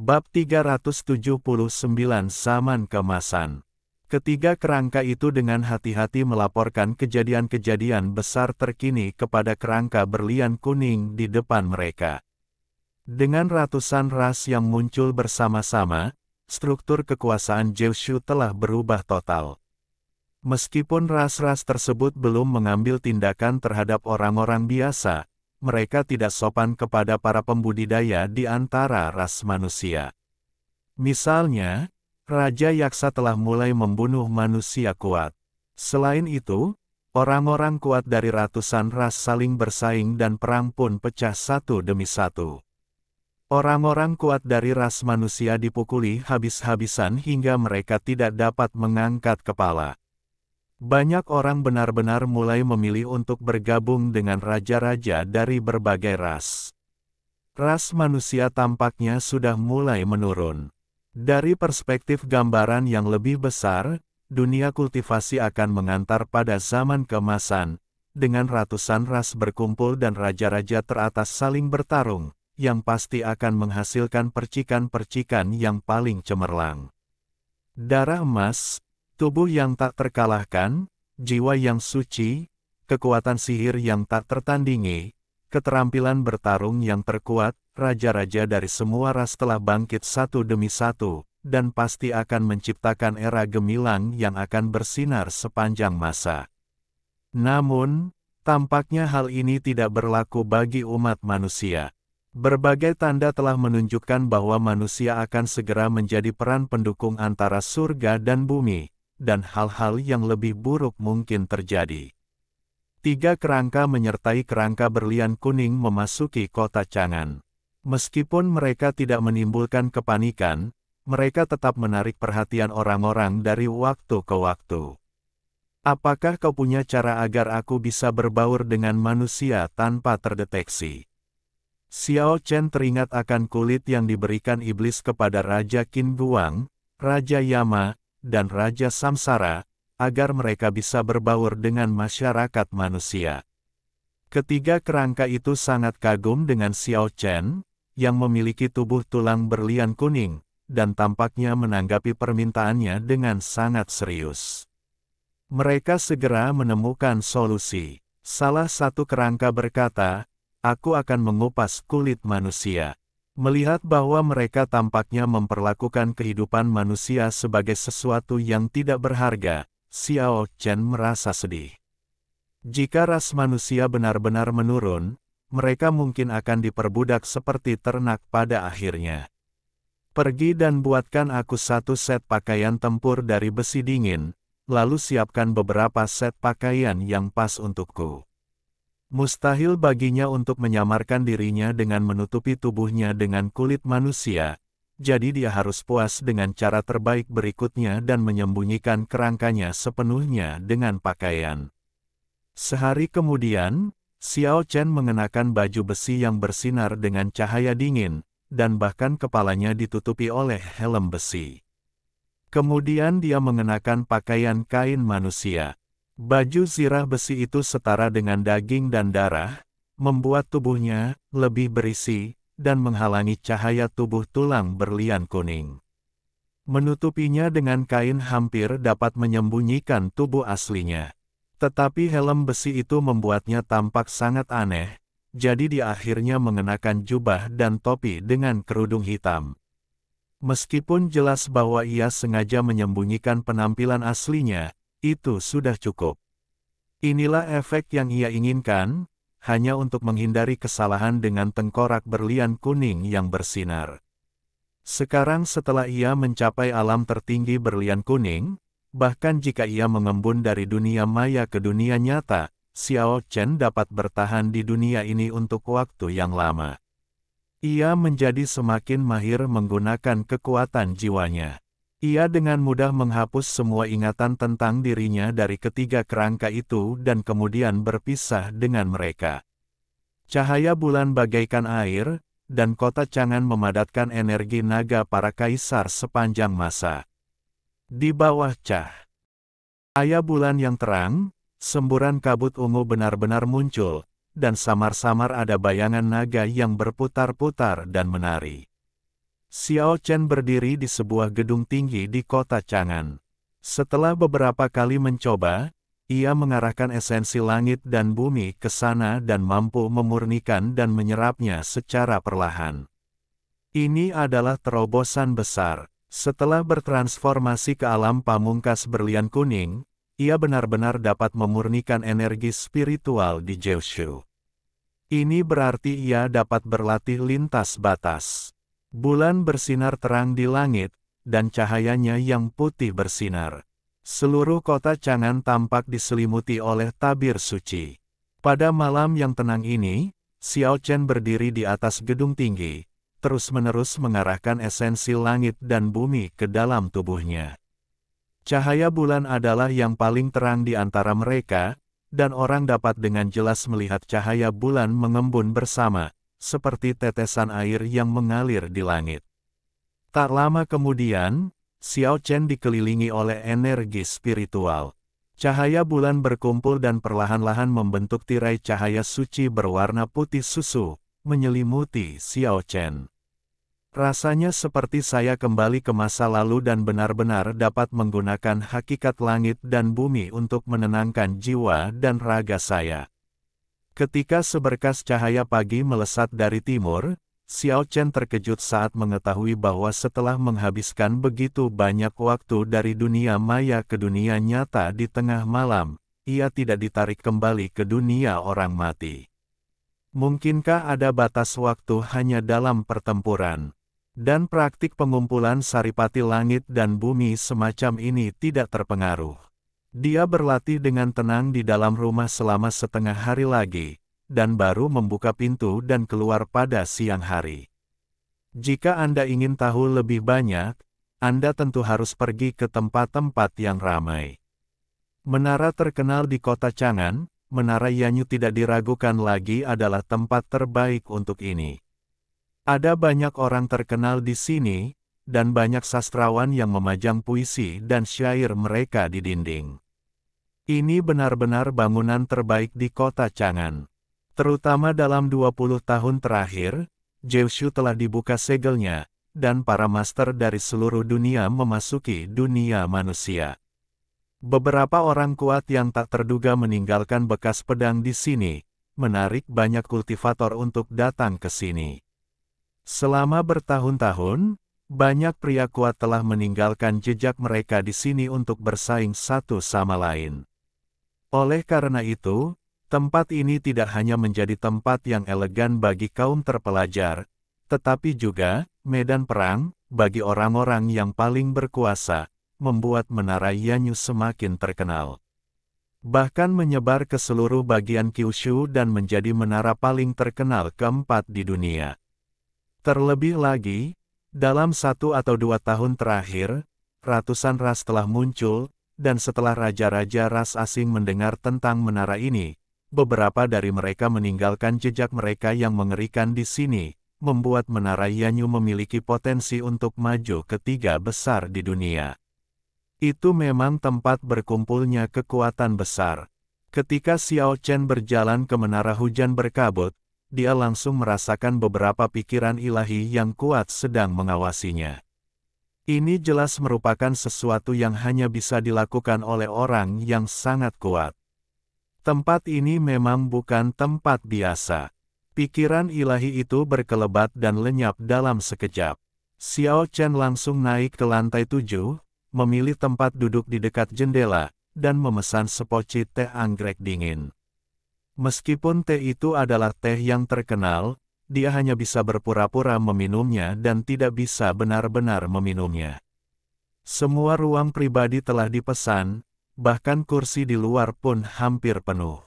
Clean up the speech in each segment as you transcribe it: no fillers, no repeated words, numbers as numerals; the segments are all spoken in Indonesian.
Bab 379 Zaman Keemasan. Ketiga kerangka itu dengan hati-hati melaporkan kejadian-kejadian besar terkini kepada kerangka berlian kuning di depan mereka. Dengan ratusan ras yang muncul bersama-sama, struktur kekuasaan Zeushu telah berubah total. Meskipun ras-ras tersebut belum mengambil tindakan terhadap orang-orang biasa, mereka tidak sopan kepada para pembudidaya di antara ras manusia. Misalnya, Raja Yaksa telah mulai membunuh manusia kuat. Selain itu, orang-orang kuat dari ratusan ras saling bersaing dan perang pun pecah satu demi satu. Orang-orang kuat dari ras manusia dipukuli habis-habisan hingga mereka tidak dapat mengangkat kepala. Banyak orang benar-benar mulai memilih untuk bergabung dengan raja-raja dari berbagai ras. Ras manusia tampaknya sudah mulai menurun. Dari perspektif gambaran yang lebih besar, dunia kultivasi akan mengantar pada zaman keemasan, dengan ratusan ras berkumpul dan raja-raja teratas saling bertarung, yang pasti akan menghasilkan percikan-percikan yang paling cemerlang. Darah emas, tubuh yang tak terkalahkan, jiwa yang suci, kekuatan sihir yang tak tertandingi, keterampilan bertarung yang terkuat, raja-raja dari semua ras telah bangkit satu demi satu, dan pasti akan menciptakan era gemilang yang akan bersinar sepanjang masa. Namun, tampaknya hal ini tidak berlaku bagi umat manusia. Berbagai tanda telah menunjukkan bahwa manusia akan segera menjadi peran pendukung antara surga dan bumi, dan hal-hal yang lebih buruk mungkin terjadi. Tiga kerangka menyertai kerangka berlian kuning memasuki kota Chang'an. Meskipun mereka tidak menimbulkan kepanikan, mereka tetap menarik perhatian orang-orang dari waktu ke waktu. Apakah kau punya cara agar aku bisa berbaur dengan manusia tanpa terdeteksi? Xiao Chen teringat akan kulit yang diberikan iblis kepada Raja Qin Guang, Raja Yama, dan Raja Samsara, agar mereka bisa berbaur dengan masyarakat manusia. Ketiga kerangka itu sangat kagum dengan Xiao Chen, yang memiliki tubuh tulang berlian kuning, dan tampaknya menanggapi permintaannya dengan sangat serius. Mereka segera menemukan solusi. Salah satu kerangka berkata, "Aku akan mengupas kulit manusia." Melihat bahwa mereka tampaknya memperlakukan kehidupan manusia sebagai sesuatu yang tidak berharga, Xiao Chen merasa sedih. Jika ras manusia benar-benar menurun, mereka mungkin akan diperbudak seperti ternak pada akhirnya. Pergi dan buatkan aku satu set pakaian tempur dari besi dingin, lalu siapkan beberapa set pakaian yang pas untukku. Mustahil baginya untuk menyamarkan dirinya dengan menutupi tubuhnya dengan kulit manusia, jadi dia harus puas dengan cara terbaik berikutnya dan menyembunyikan kerangkanya sepenuhnya dengan pakaian. Sehari kemudian, Xiao Chen mengenakan baju besi yang bersinar dengan cahaya dingin, dan bahkan kepalanya ditutupi oleh helm besi. Kemudian dia mengenakan pakaian kain manusia. Baju zirah besi itu setara dengan daging dan darah, membuat tubuhnya lebih berisi, dan menghalangi cahaya tubuh tulang berlian kuning. Menutupinya dengan kain hampir dapat menyembunyikan tubuh aslinya. Tetapi helm besi itu membuatnya tampak sangat aneh, jadi dia akhirnya mengenakan jubah dan topi dengan kerudung hitam. Meskipun jelas bahwa ia sengaja menyembunyikan penampilan aslinya, itu sudah cukup. Inilah efek yang ia inginkan, hanya untuk menghindari kesalahan dengan tengkorak berlian kuning yang bersinar. Sekarang setelah ia mencapai alam tertinggi berlian kuning, bahkan jika ia mengembun dari dunia maya ke dunia nyata, Xiao Chen dapat bertahan di dunia ini untuk waktu yang lama. Ia menjadi semakin mahir menggunakan kekuatan jiwanya. Ia dengan mudah menghapus semua ingatan tentang dirinya dari ketiga kerangka itu dan kemudian berpisah dengan mereka. Cahaya bulan bagaikan air, dan kota Chang'an memadatkan energi naga para kaisar sepanjang masa. Di bawah cahaya bulan yang terang, semburan kabut ungu benar-benar muncul, dan samar-samar ada bayangan naga yang berputar-putar dan menari. Xiao Chen berdiri di sebuah gedung tinggi di kota Chang'an. Setelah beberapa kali mencoba, ia mengarahkan esensi langit dan bumi ke sana dan mampu memurnikan dan menyerapnya secara perlahan. Ini adalah terobosan besar. Setelah bertransformasi ke alam pamungkas berlian kuning, ia benar-benar dapat memurnikan energi spiritual di Jiushu. Ini berarti ia dapat berlatih lintas batas. Bulan bersinar terang di langit, dan cahayanya yang putih bersinar. Seluruh kota Chang'an tampak diselimuti oleh tabir suci. Pada malam yang tenang ini, Xiao Chen berdiri di atas gedung tinggi, terus-menerus mengarahkan esensi langit dan bumi ke dalam tubuhnya. Cahaya bulan adalah yang paling terang di antara mereka, dan orang dapat dengan jelas melihat cahaya bulan mengembun bersama, seperti tetesan air yang mengalir di langit. Tak lama kemudian, Xiao Chen dikelilingi oleh energi spiritual. Cahaya bulan berkumpul dan perlahan-lahan membentuk tirai cahaya suci berwarna putih susu, menyelimuti Xiao Chen. Rasanya seperti saya kembali ke masa lalu dan benar-benar dapat menggunakan hakikat langit dan bumi untuk menenangkan jiwa dan raga saya. Ketika seberkas cahaya pagi melesat dari timur, Xiao Chen terkejut saat mengetahui bahwa setelah menghabiskan begitu banyak waktu dari dunia maya ke dunia nyata di tengah malam, ia tidak ditarik kembali ke dunia orang mati. Mungkinkah ada batas waktu hanya dalam pertempuran? Dan praktik pengumpulan saripati langit dan bumi semacam ini tidak terpengaruh. Dia berlatih dengan tenang di dalam rumah selama setengah hari lagi, dan baru membuka pintu dan keluar pada siang hari. Jika Anda ingin tahu lebih banyak, Anda tentu harus pergi ke tempat-tempat yang ramai. Menara terkenal di kota Chang'an, Menara Yanyu tidak diragukan lagi adalah tempat terbaik untuk ini. Ada banyak orang terkenal di sini, dan banyak sastrawan yang memajang puisi dan syair mereka di dinding. Ini benar-benar bangunan terbaik di kota Chang'an. Terutama dalam 20 tahun terakhir, Jiushu telah dibuka segelnya, dan para master dari seluruh dunia memasuki dunia manusia. Beberapa orang kuat yang tak terduga meninggalkan bekas pedang di sini, menarik banyak kultivator untuk datang ke sini. Selama bertahun-tahun, banyak pria kuat telah meninggalkan jejak mereka di sini untuk bersaing satu sama lain. Oleh karena itu, tempat ini tidak hanya menjadi tempat yang elegan bagi kaum terpelajar, tetapi juga medan perang bagi orang-orang yang paling berkuasa, membuat Menara Yanyu semakin terkenal. Bahkan menyebar ke seluruh bagian Kyushu dan menjadi menara paling terkenal keempat di dunia. Terlebih lagi, dalam 1 atau 2 tahun terakhir, ratusan ras telah muncul, dan setelah raja-raja ras asing mendengar tentang menara ini, beberapa dari mereka meninggalkan jejak mereka yang mengerikan di sini, membuat Menara Yanyu memiliki potensi untuk maju ke 3 besar di dunia. Itu memang tempat berkumpulnya kekuatan besar. Ketika Xiao Chen berjalan ke Menara Hujan Berkabut, dia langsung merasakan beberapa pikiran ilahi yang kuat sedang mengawasinya. Ini jelas merupakan sesuatu yang hanya bisa dilakukan oleh orang yang sangat kuat. Tempat ini memang bukan tempat biasa. Pikiran ilahi itu berkelebat dan lenyap dalam sekejap. Xiao Chen langsung naik ke lantai 7, memilih tempat duduk di dekat jendela, dan memesan sepocit teh anggrek dingin. Meskipun teh itu adalah teh yang terkenal, dia hanya bisa berpura-pura meminumnya dan tidak bisa benar-benar meminumnya. Semua ruang pribadi telah dipesan, bahkan kursi di luar pun hampir penuh.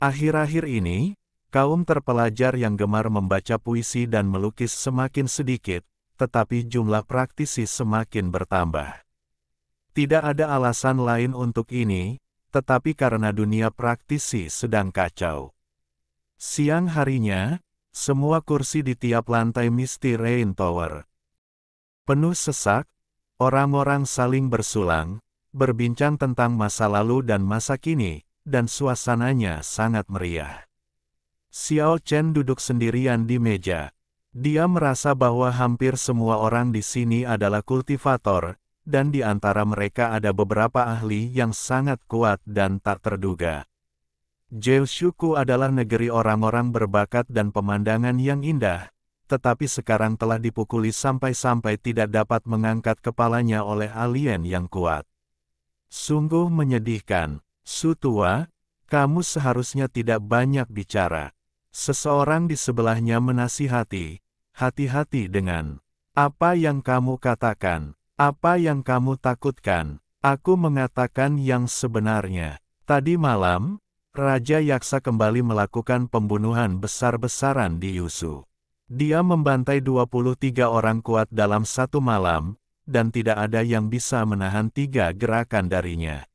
Akhir-akhir ini, kaum terpelajar yang gemar membaca puisi dan melukis semakin sedikit, tetapi jumlah praktisi semakin bertambah. Tidak ada alasan lain untuk ini, tetapi karena dunia praktisi sedang kacau. Siang harinya, semua kursi di tiap lantai Misty Rain Tower penuh sesak, orang-orang saling bersulang, berbincang tentang masa lalu dan masa kini, dan suasananya sangat meriah. Xiao Chen duduk sendirian di meja. Dia merasa bahwa hampir semua orang di sini adalah kultivator, dan di antara mereka ada beberapa ahli yang sangat kuat dan tak terduga. Jeoshuku adalah negeri orang-orang berbakat dan pemandangan yang indah, tetapi sekarang telah dipukuli sampai-sampai tidak dapat mengangkat kepalanya oleh alien yang kuat. Sungguh menyedihkan. Su tua, kamu seharusnya tidak banyak bicara. Seseorang di sebelahnya menasihati, hati-hati dengan apa yang kamu katakan, apa yang kamu takutkan. Aku mengatakan yang sebenarnya. Tadi malam, Raja Yaksa kembali melakukan pembunuhan besar-besaran di Yusu. Dia membantai 23 orang kuat dalam satu malam, dan tidak ada yang bisa menahan 3 gerakan darinya.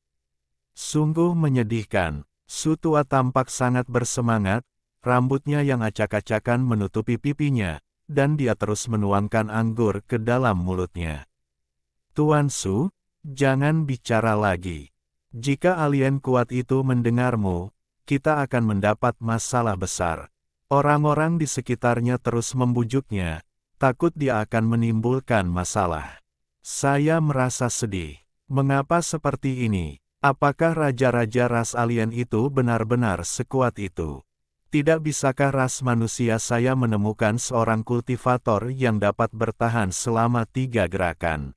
Sungguh menyedihkan. Su tua tampak sangat bersemangat, rambutnya yang acak-acakan menutupi pipinya, dan dia terus menuangkan anggur ke dalam mulutnya. Tuan Su, jangan bicara lagi. Jika alien kuat itu mendengarmu, kita akan mendapat masalah besar. Orang-orang di sekitarnya terus membujuknya, takut dia akan menimbulkan masalah. Saya merasa sedih. Mengapa seperti ini? Apakah raja-raja ras alien itu benar-benar sekuat itu? Tidak bisakah ras manusia saya menemukan seorang kultivator yang dapat bertahan selama 3 gerakan?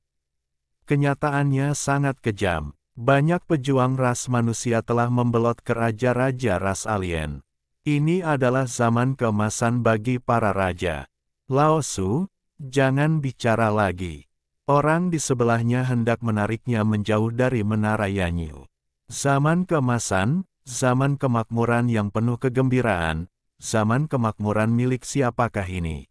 Kenyataannya sangat kejam. Banyak pejuang ras manusia telah membelot ke raja-raja ras alien. Ini adalah zaman keemasan bagi para raja. Lao Su, jangan bicara lagi. Orang di sebelahnya hendak menariknya menjauh dari menara Yanyu. Zaman keemasan, zaman kemakmuran yang penuh kegembiraan, zaman kemakmuran milik siapakah ini?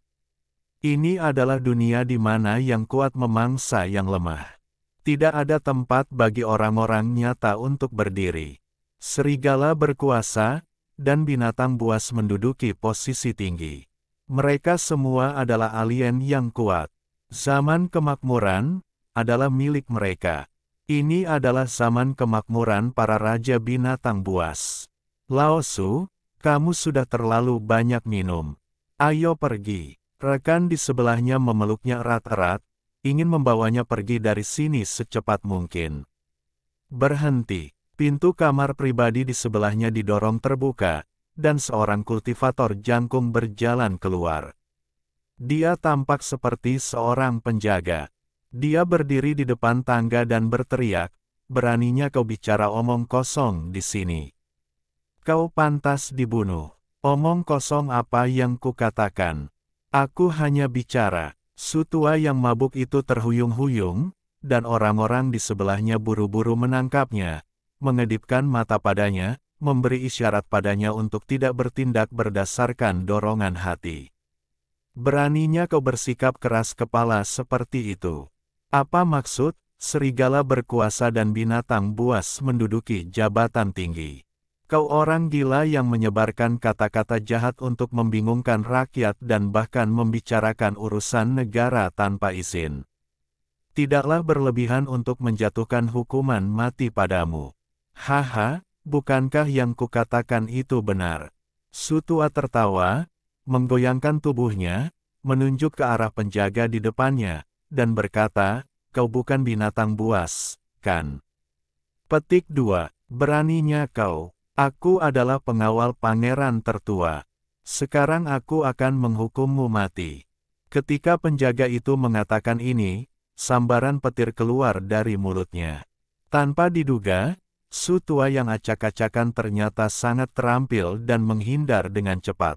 Ini adalah dunia di mana yang kuat memangsa yang lemah. Tidak ada tempat bagi orang-orang nyata untuk berdiri. Serigala berkuasa, dan binatang buas menduduki posisi tinggi. Mereka semua adalah alien yang kuat. Zaman kemakmuran adalah milik mereka. Ini adalah zaman kemakmuran para raja binatang buas. Lao Su, kamu sudah terlalu banyak minum. Ayo pergi. Rekan di sebelahnya memeluknya erat-erat, ingin membawanya pergi dari sini secepat mungkin. Berhenti. Pintu kamar pribadi di sebelahnya didorong terbuka, dan seorang kultivator jangkung berjalan keluar. Dia tampak seperti seorang penjaga. Dia berdiri di depan tangga dan berteriak, "Beraninya kau bicara omong kosong di sini? Kau pantas dibunuh. Omong kosong apa yang kukatakan? Aku hanya bicara." Su tua yang mabuk itu terhuyung-huyung, dan orang-orang di sebelahnya buru-buru menangkapnya, mengedipkan mata padanya, memberi isyarat padanya untuk tidak bertindak berdasarkan dorongan hati. Beraninya kau bersikap keras kepala seperti itu. Apa maksud? Serigala berkuasa dan binatang buas menduduki jabatan tinggi. Kau orang gila yang menyebarkan kata-kata jahat untuk membingungkan rakyat dan bahkan membicarakan urusan negara tanpa izin. Tidaklah berlebihan untuk menjatuhkan hukuman mati padamu. Haha, bukankah yang kukatakan itu benar? Su tua tertawa, menggoyangkan tubuhnya, menunjuk ke arah penjaga di depannya, dan berkata, "Kau bukan binatang buas, kan?" Petik 2. Beraninya kau. Aku adalah pengawal pangeran tertua. Sekarang aku akan menghukummu mati. Ketika penjaga itu mengatakan ini, sambaran petir keluar dari mulutnya. Tanpa diduga, Su tua yang acak-acakan ternyata sangat terampil dan menghindar dengan cepat.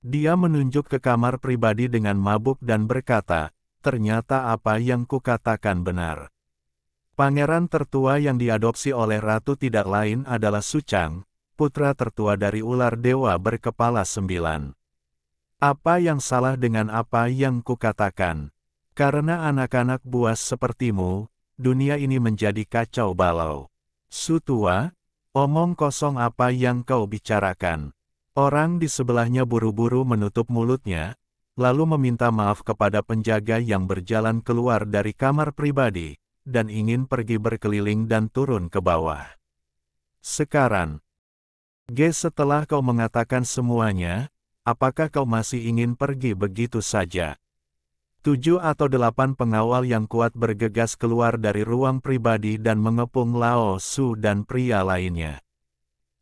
Dia menunjuk ke kamar pribadi dengan mabuk dan berkata, "Ternyata apa yang kukatakan benar." Pangeran tertua yang diadopsi oleh ratu tidak lain adalah Su Chang, putra tertua dari ular dewa berkepala 9. Apa yang salah dengan apa yang kukatakan? Karena anak-anak buas sepertimu, dunia ini menjadi kacau balau. Su tua, omong kosong apa yang kau bicarakan? Orang di sebelahnya buru-buru menutup mulutnya, lalu meminta maaf kepada penjaga yang berjalan keluar dari kamar pribadi, dan ingin pergi berkeliling dan turun ke bawah. Sekarang, setelah kau mengatakan semuanya, apakah kau masih ingin pergi begitu saja? 7 atau 8 pengawal yang kuat bergegas keluar dari ruang pribadi dan mengepung Lao Su dan pria lainnya.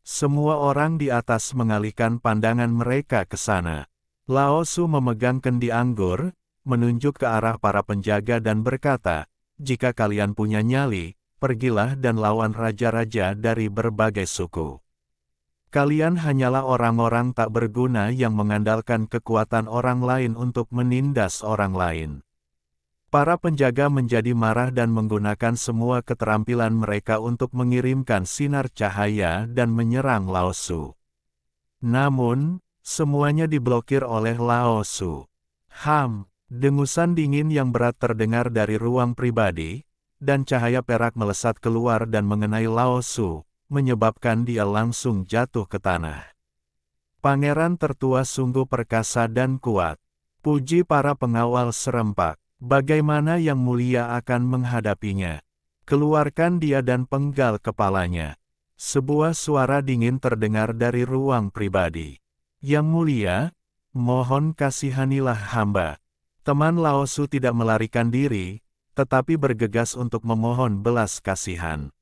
Semua orang di atas mengalihkan pandangan mereka ke sana. Lao Su memegang kendi anggur, menunjuk ke arah para penjaga dan berkata, "Jika kalian punya nyali, pergilah dan lawan raja-raja dari berbagai suku. Kalian hanyalah orang-orang tak berguna yang mengandalkan kekuatan orang lain untuk menindas orang lain." Para penjaga menjadi marah dan menggunakan semua keterampilan mereka untuk mengirimkan sinar cahaya dan menyerang Lao Su. Namun, semuanya diblokir oleh Lao Su. Dengusan dingin yang berat terdengar dari ruang pribadi, dan cahaya perak melesat keluar dan mengenai Lao Su, menyebabkan dia langsung jatuh ke tanah. Pangeran tertua sungguh perkasa dan kuat. Puji para pengawal serempak. Bagaimana Yang Mulia akan menghadapinya? Keluarkan dia dan penggal kepalanya. Sebuah suara dingin terdengar dari ruang pribadi. Yang Mulia, mohon kasihanilah hamba. Teman Lao Su tidak melarikan diri, tetapi bergegas untuk memohon belas kasihan.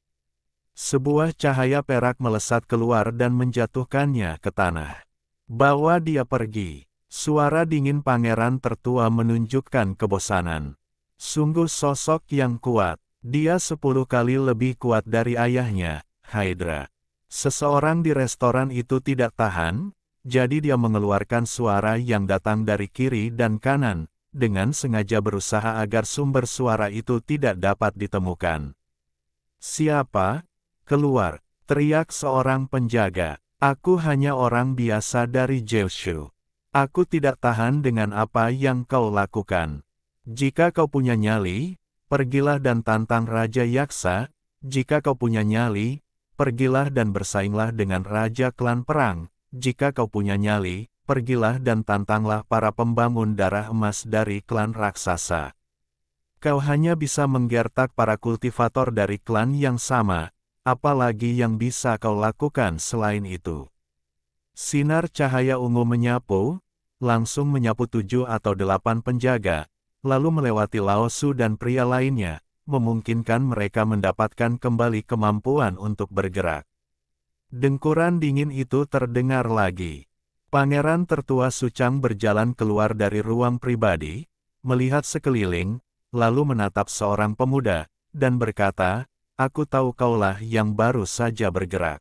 Sebuah cahaya perak melesat keluar dan menjatuhkannya ke tanah. Bawa dia pergi. Suara dingin pangeran tertua menunjukkan kebosanan. Sungguh sosok yang kuat. Dia 10 kali lebih kuat dari ayahnya, Hydra. Seseorang di restoran itu tidak tahan, jadi dia mengeluarkan suara yang datang dari kiri dan kanan, dengan sengaja berusaha agar sumber suara itu tidak dapat ditemukan. "Siapa? Keluar!" teriak seorang penjaga. "Aku hanya orang biasa dari Jeoshu. Aku tidak tahan dengan apa yang kau lakukan. Jika kau punya nyali, pergilah dan tantang Raja Yaksa. Jika kau punya nyali, pergilah dan bersainglah dengan Raja Klan Perang. Jika kau punya nyali, pergilah dan tantanglah para pembangun darah emas dari klan raksasa. Kau hanya bisa menggertak para kultivator dari klan yang sama, apalagi yang bisa kau lakukan selain itu." Sinar cahaya ungu menyapu, langsung menyapu 7 atau 8 penjaga, lalu melewati Lao Su dan pria lainnya, memungkinkan mereka mendapatkan kembali kemampuan untuk bergerak. Dengkuran dingin itu terdengar lagi. Pangeran tertua Suchang berjalan keluar dari ruang pribadi, melihat sekeliling, lalu menatap seorang pemuda, dan berkata, "Aku tahu kaulah yang baru saja bergerak.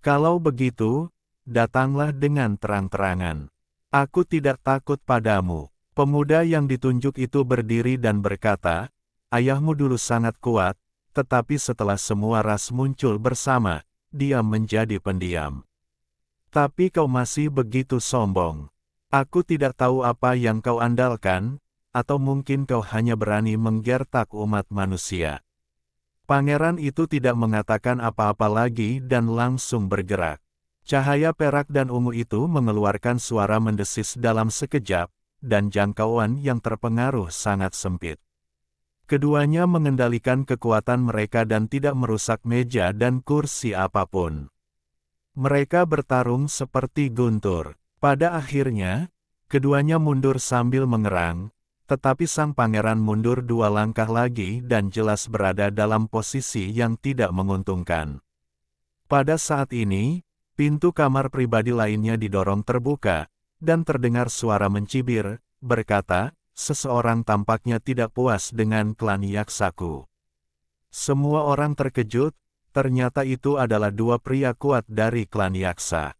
Kalau begitu, datanglah dengan terang-terangan. Aku tidak takut padamu." Pemuda yang ditunjuk itu berdiri dan berkata, "Ayahmu dulu sangat kuat, tetapi setelah semua ras muncul bersama, dia menjadi pendiam. Tapi kau masih begitu sombong. Aku tidak tahu apa yang kau andalkan, atau mungkin kau hanya berani menggertak umat manusia." Pangeran itu tidak mengatakan apa-apa lagi dan langsung bergerak. Cahaya perak dan ungu itu mengeluarkan suara mendesis dalam sekejap, dan jangkauan yang terpengaruh sangat sempit. Keduanya mengendalikan kekuatan mereka dan tidak merusak meja dan kursi apapun. Mereka bertarung seperti guntur. Pada akhirnya, keduanya mundur sambil mengerang, tetapi sang pangeran mundur 2 langkah lagi dan jelas berada dalam posisi yang tidak menguntungkan. Pada saat ini, pintu kamar pribadi lainnya didorong terbuka, dan terdengar suara mencibir, berkata, "Seseorang tampaknya tidak puas dengan klan Yaksaku." Semua orang terkejut, ternyata itu adalah 2 pria kuat dari klan Yaksa.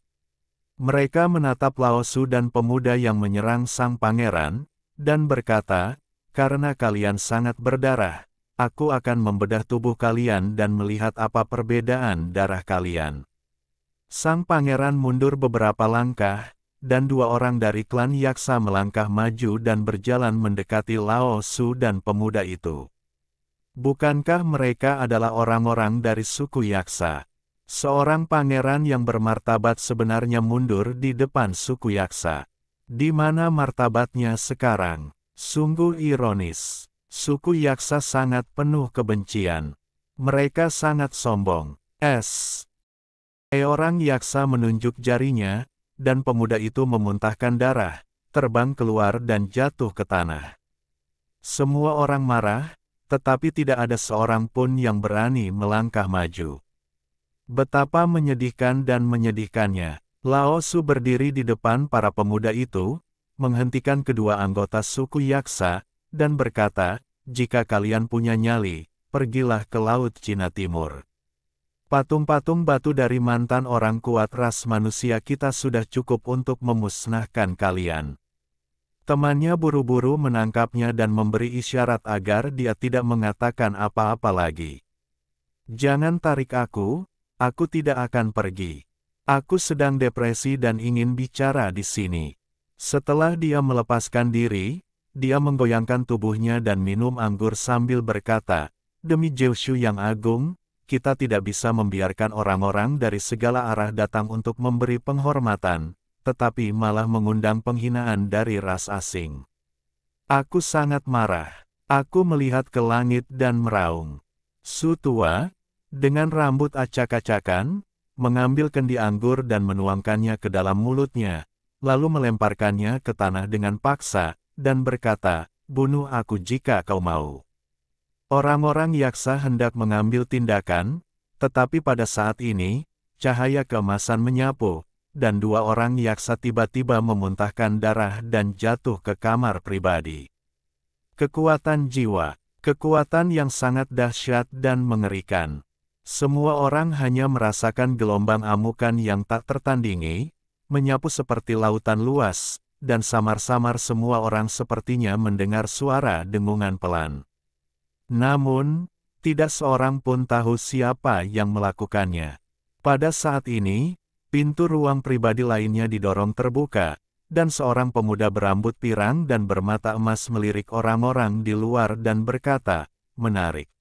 Mereka menatap Lao Su dan pemuda yang menyerang sang pangeran, dan berkata, "Karena kalian sangat berdarah, aku akan membedah tubuh kalian dan melihat apa perbedaan darah kalian." Sang pangeran mundur beberapa langkah, dan 2 orang dari klan Yaksa melangkah maju dan berjalan mendekati Lao Su dan pemuda itu. Bukankah mereka adalah orang-orang dari suku Yaksa? Seorang pangeran yang bermartabat sebenarnya mundur di depan suku Yaksa. Di mana martabatnya sekarang? Sungguh ironis. Suku Yaksa sangat penuh kebencian. Mereka sangat sombong. Orang Yaksa menunjuk jarinya, dan pemuda itu memuntahkan darah, terbang keluar dan jatuh ke tanah. Semua orang marah, tetapi tidak ada seorang pun yang berani melangkah maju. Betapa menyedihkan dan menyedihkannya. Lao Su berdiri di depan para pemuda itu, menghentikan kedua anggota suku Yaksa, dan berkata, "Jika kalian punya nyali, pergilah ke Laut Cina Timur. Patung-patung batu dari mantan orang kuat ras manusia kita sudah cukup untuk memusnahkan kalian." Temannya buru-buru menangkapnya dan memberi isyarat agar dia tidak mengatakan apa-apa lagi. "Jangan tarik aku tidak akan pergi. Aku sedang depresi dan ingin bicara di sini." Setelah dia melepaskan diri, dia menggoyangkan tubuhnya dan minum anggur sambil berkata, "Demi Jiushu yang agung, kita tidak bisa membiarkan orang-orang dari segala arah datang untuk memberi penghormatan, tetapi malah mengundang penghinaan dari ras asing. Aku sangat marah. Aku melihat ke langit dan meraung." Su tua, dengan rambut acak-acakan, mengambil kendi anggur dan menuangkannya ke dalam mulutnya, lalu melemparkannya ke tanah dengan paksa, dan berkata, "Bunuh aku jika kau mau." Orang-orang Yaksa hendak mengambil tindakan, tetapi pada saat ini, cahaya keemasan menyapu, dan dua orang Yaksa tiba-tiba memuntahkan darah dan jatuh ke kamar pribadi. Kekuatan jiwa, kekuatan yang sangat dahsyat dan mengerikan. Semua orang hanya merasakan gelombang amukan yang tak tertandingi, menyapu seperti lautan luas, dan samar-samar semua orang sepertinya mendengar suara dengungan pelan. Namun, tidak seorang pun tahu siapa yang melakukannya. Pada saat ini, pintu ruang pribadi lainnya didorong terbuka, dan seorang pemuda berambut pirang dan bermata emas melirik orang-orang di luar dan berkata, "Menarik.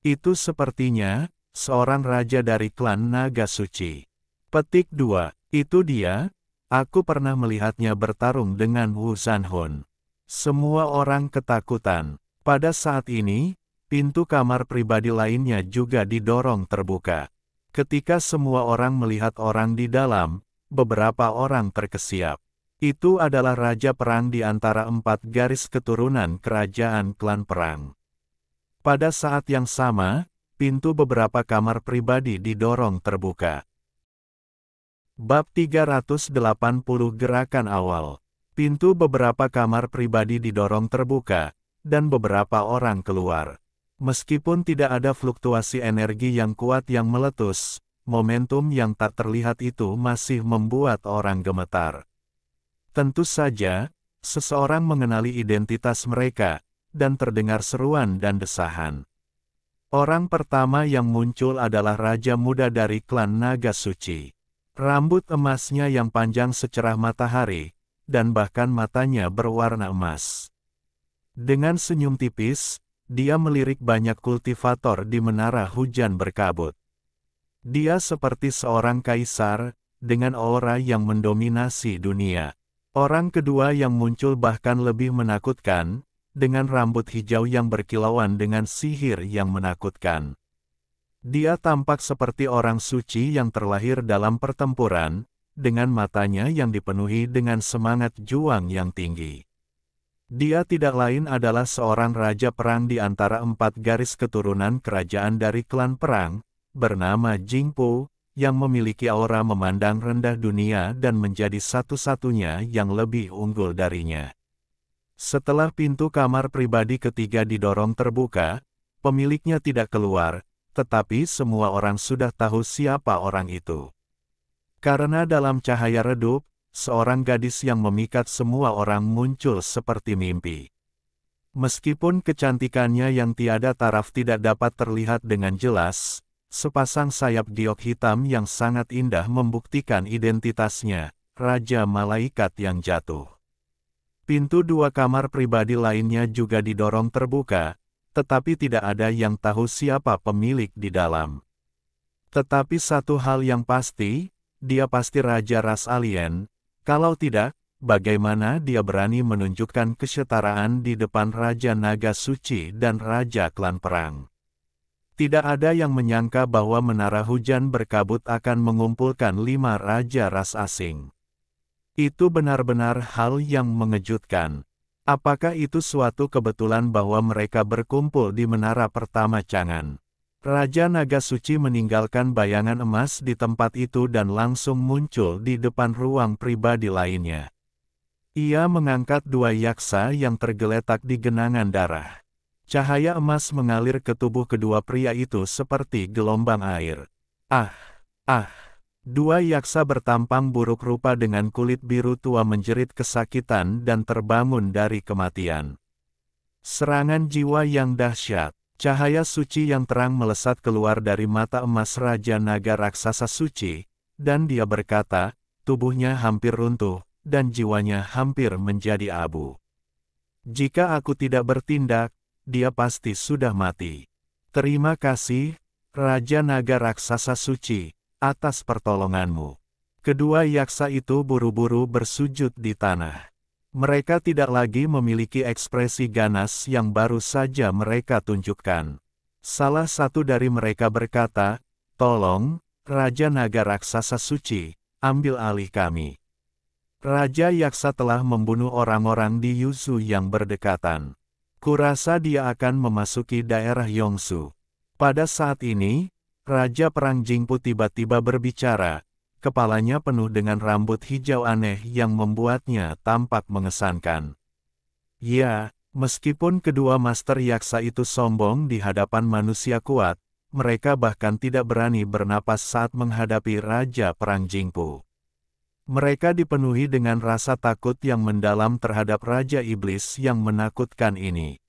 Itu sepertinya seorang raja dari klan Naga Suci." Petik 2. Itu dia, aku pernah melihatnya bertarung dengan Wu Zanhun. Semua orang ketakutan. Pada saat ini, pintu kamar pribadi lainnya juga didorong terbuka. Ketika semua orang melihat orang di dalam, beberapa orang terkesiap. Itu adalah raja perang di antara 4 garis keturunan kerajaan klan perang. Pada saat yang sama, pintu beberapa kamar pribadi didorong terbuka. Bab 380 Gerakan Awal. Pintu beberapa kamar pribadi didorong terbuka, dan beberapa orang keluar. Meskipun tidak ada fluktuasi energi yang kuat yang meletus, momentum yang tak terlihat itu masih membuat orang gemetar. Tentu saja, seseorang mengenali identitas mereka, dan terdengar seruan dan desahan. Orang pertama yang muncul adalah Raja Muda dari klan Naga Suci. Rambut emasnya yang panjang secerah matahari, dan bahkan matanya berwarna emas. Dengan senyum tipis, dia melirik banyak kultivator di menara hujan berkabut. Dia seperti seorang kaisar, dengan aura yang mendominasi dunia. Orang kedua yang muncul bahkan lebih menakutkan, dengan rambut hijau yang berkilauan dengan sihir yang menakutkan. Dia tampak seperti orang suci yang terlahir dalam pertempuran, dengan matanya yang dipenuhi dengan semangat juang yang tinggi. Dia tidak lain adalah seorang raja perang di antara 4 garis keturunan kerajaan dari klan perang, bernama Jingpo, yang memiliki aura memandang rendah dunia dan menjadi satu-satunya yang lebih unggul darinya. Setelah pintu kamar pribadi ketiga didorong terbuka, pemiliknya tidak keluar, tetapi semua orang sudah tahu siapa orang itu. Karena dalam cahaya redup, seorang gadis yang memikat semua orang muncul seperti mimpi. Meskipun kecantikannya yang tiada taraf tidak dapat terlihat dengan jelas, sepasang sayap giok hitam yang sangat indah membuktikan identitasnya, Raja Malaikat yang jatuh. Pintu 2 kamar pribadi lainnya juga didorong terbuka, tetapi tidak ada yang tahu siapa pemilik di dalam. Tetapi satu hal yang pasti, dia pasti raja ras alien. Kalau tidak, bagaimana dia berani menunjukkan kesetaraan di depan Raja Naga Suci dan Raja Klan Perang? Tidak ada yang menyangka bahwa menara hujan berkabut akan mengumpulkan 5 raja ras asing. Itu benar-benar hal yang mengejutkan. Apakah itu suatu kebetulan bahwa mereka berkumpul di menara pertama Chang'an? Raja Naga Suci meninggalkan bayangan emas di tempat itu dan langsung muncul di depan ruang pribadi lainnya. Ia mengangkat dua yaksa yang tergeletak di genangan darah. Cahaya emas mengalir ke tubuh kedua pria itu seperti gelombang air. Ah! Ah! Dua yaksa bertampang buruk rupa dengan kulit biru tua menjerit kesakitan dan terbangun dari kematian. Serangan jiwa yang dahsyat. Cahaya suci yang terang melesat keluar dari mata emas Raja Naga Raksasa Suci, dan dia berkata, tubuhnya hampir runtuh, dan jiwanya hampir menjadi abu. Jika aku tidak bertindak, dia pasti sudah mati. Terima kasih, Raja Naga Raksasa Suci, atas pertolonganmu. Kedua yaksa itu buru-buru bersujud di tanah. Mereka tidak lagi memiliki ekspresi ganas yang baru saja mereka tunjukkan. Salah satu dari mereka berkata, "Tolong, Raja Naga Raksasa Suci, ambil alih kami. Raja Yaksa telah membunuh orang-orang di Yuzu yang berdekatan. Kurasa dia akan memasuki daerah Yongsu." Pada saat ini, Raja Perang Jingpu tiba-tiba berbicara. Kepalanya penuh dengan rambut hijau aneh yang membuatnya tampak mengesankan. Ya, meskipun kedua master yaksa itu sombong di hadapan manusia kuat, mereka bahkan tidak berani bernapas saat menghadapi Raja Perang Jingpu. Mereka dipenuhi dengan rasa takut yang mendalam terhadap Raja Iblis yang menakutkan ini.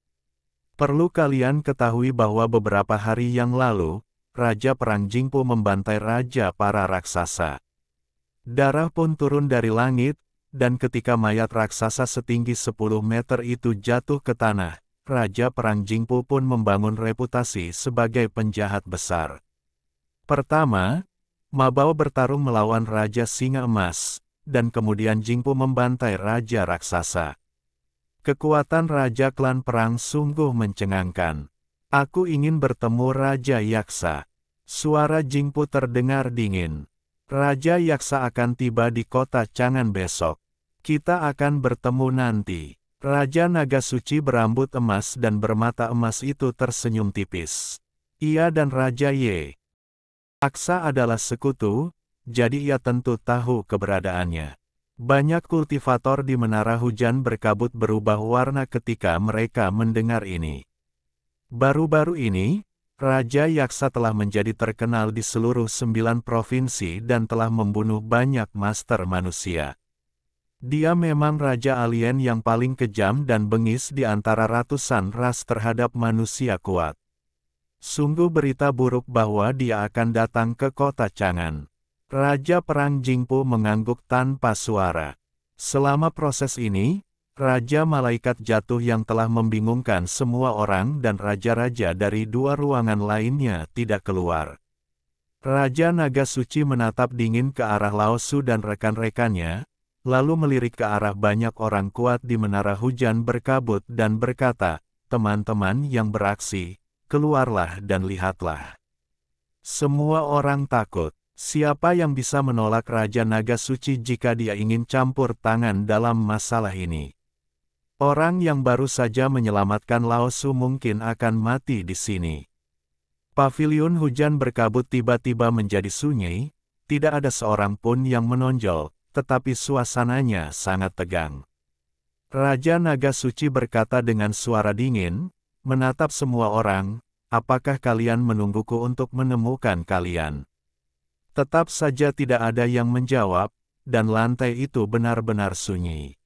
Perlu kalian ketahui bahwa beberapa hari yang lalu, Raja Perang Jingpu membantai Raja para raksasa. Darah pun turun dari langit, dan ketika mayat raksasa setinggi 10 meter itu jatuh ke tanah, Raja Perang Jingpu pun membangun reputasi sebagai penjahat besar. Pertama, Mabao bertarung melawan Raja Singa Emas, dan kemudian Jingpu membantai Raja Raksasa. Kekuatan Raja Klan Perang sungguh mencengangkan. Aku ingin bertemu Raja Yaksa. Suara Jingpu terdengar dingin. Raja Yaksa akan tiba di kota Chang'an besok. Kita akan bertemu nanti. Raja Naga Suci berambut emas dan bermata emas itu tersenyum tipis. Ia dan Raja Ye Aksa adalah sekutu, jadi ia tentu tahu keberadaannya. Banyak kultivator di menara hujan berkabut berubah warna ketika mereka mendengar ini. Baru-baru ini, Raja Yaksa telah menjadi terkenal di seluruh 9 provinsi dan telah membunuh banyak master manusia. Dia memang Raja Alien yang paling kejam dan bengis di antara ratusan ras terhadap manusia kuat. Sungguh berita buruk bahwa dia akan datang ke kota Chang'an. Raja Perang Jingpu mengangguk tanpa suara. Selama proses ini, Raja Malaikat Jatuh yang telah membingungkan semua orang dan raja-raja dari 2 ruangan lainnya tidak keluar. Raja Naga Suci menatap dingin ke arah Lao Su dan rekan-rekannya, lalu melirik ke arah banyak orang kuat di menara hujan berkabut dan berkata, "Teman-teman yang beraksi, keluarlah dan lihatlah." Semua orang takut. Siapa yang bisa menolak Raja Naga Suci jika dia ingin campur tangan dalam masalah ini? Orang yang baru saja menyelamatkan Lao Su mungkin akan mati di sini. Paviliun hujan berkabut tiba-tiba menjadi sunyi, tidak ada seorang pun yang menonjol, tetapi suasananya sangat tegang. Raja Naga Suci berkata dengan suara dingin, menatap semua orang, "Apakah kalian menungguku untuk menemukan kalian?" Tetap saja tidak ada yang menjawab, dan lantai itu benar-benar sunyi.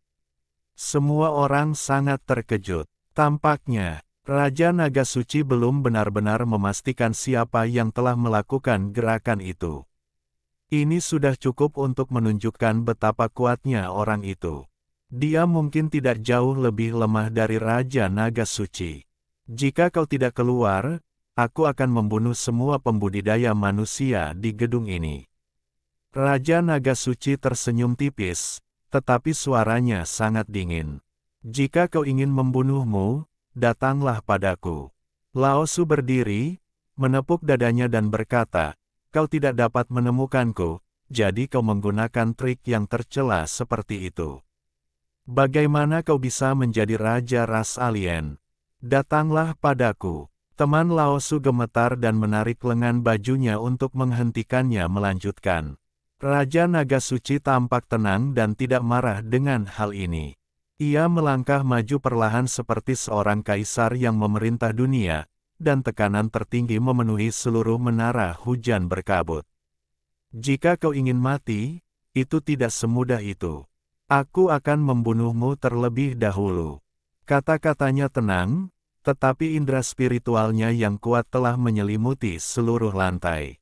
Semua orang sangat terkejut. Tampaknya, Raja Naga Suci belum benar-benar memastikan siapa yang telah melakukan gerakan itu. Ini sudah cukup untuk menunjukkan betapa kuatnya orang itu. Dia mungkin tidak jauh lebih lemah dari Raja Naga Suci. Jika kau tidak keluar, aku akan membunuh semua pembudidaya manusia di gedung ini. Raja Naga Suci tersenyum tipis, tetapi suaranya sangat dingin. "Jika kau ingin membunuhmu, datanglah padaku." Lao Su berdiri, menepuk dadanya dan berkata, "Kau tidak dapat menemukanku, jadi kau menggunakan trik yang tercela seperti itu. Bagaimana kau bisa menjadi raja ras alien? Datanglah padaku." Teman Lao Su gemetar dan menarik lengan bajunya untuk menghentikannya melanjutkan. Raja Naga Suci tampak tenang dan tidak marah dengan hal ini. Ia melangkah maju perlahan seperti seorang kaisar yang memerintah dunia, dan tekanan tertinggi memenuhi seluruh menara hujan berkabut. "Jika kau ingin mati, itu tidak semudah itu. Aku akan membunuhmu terlebih dahulu." Kata-katanya tenang, tetapi indera spiritualnya yang kuat telah menyelimuti seluruh lantai.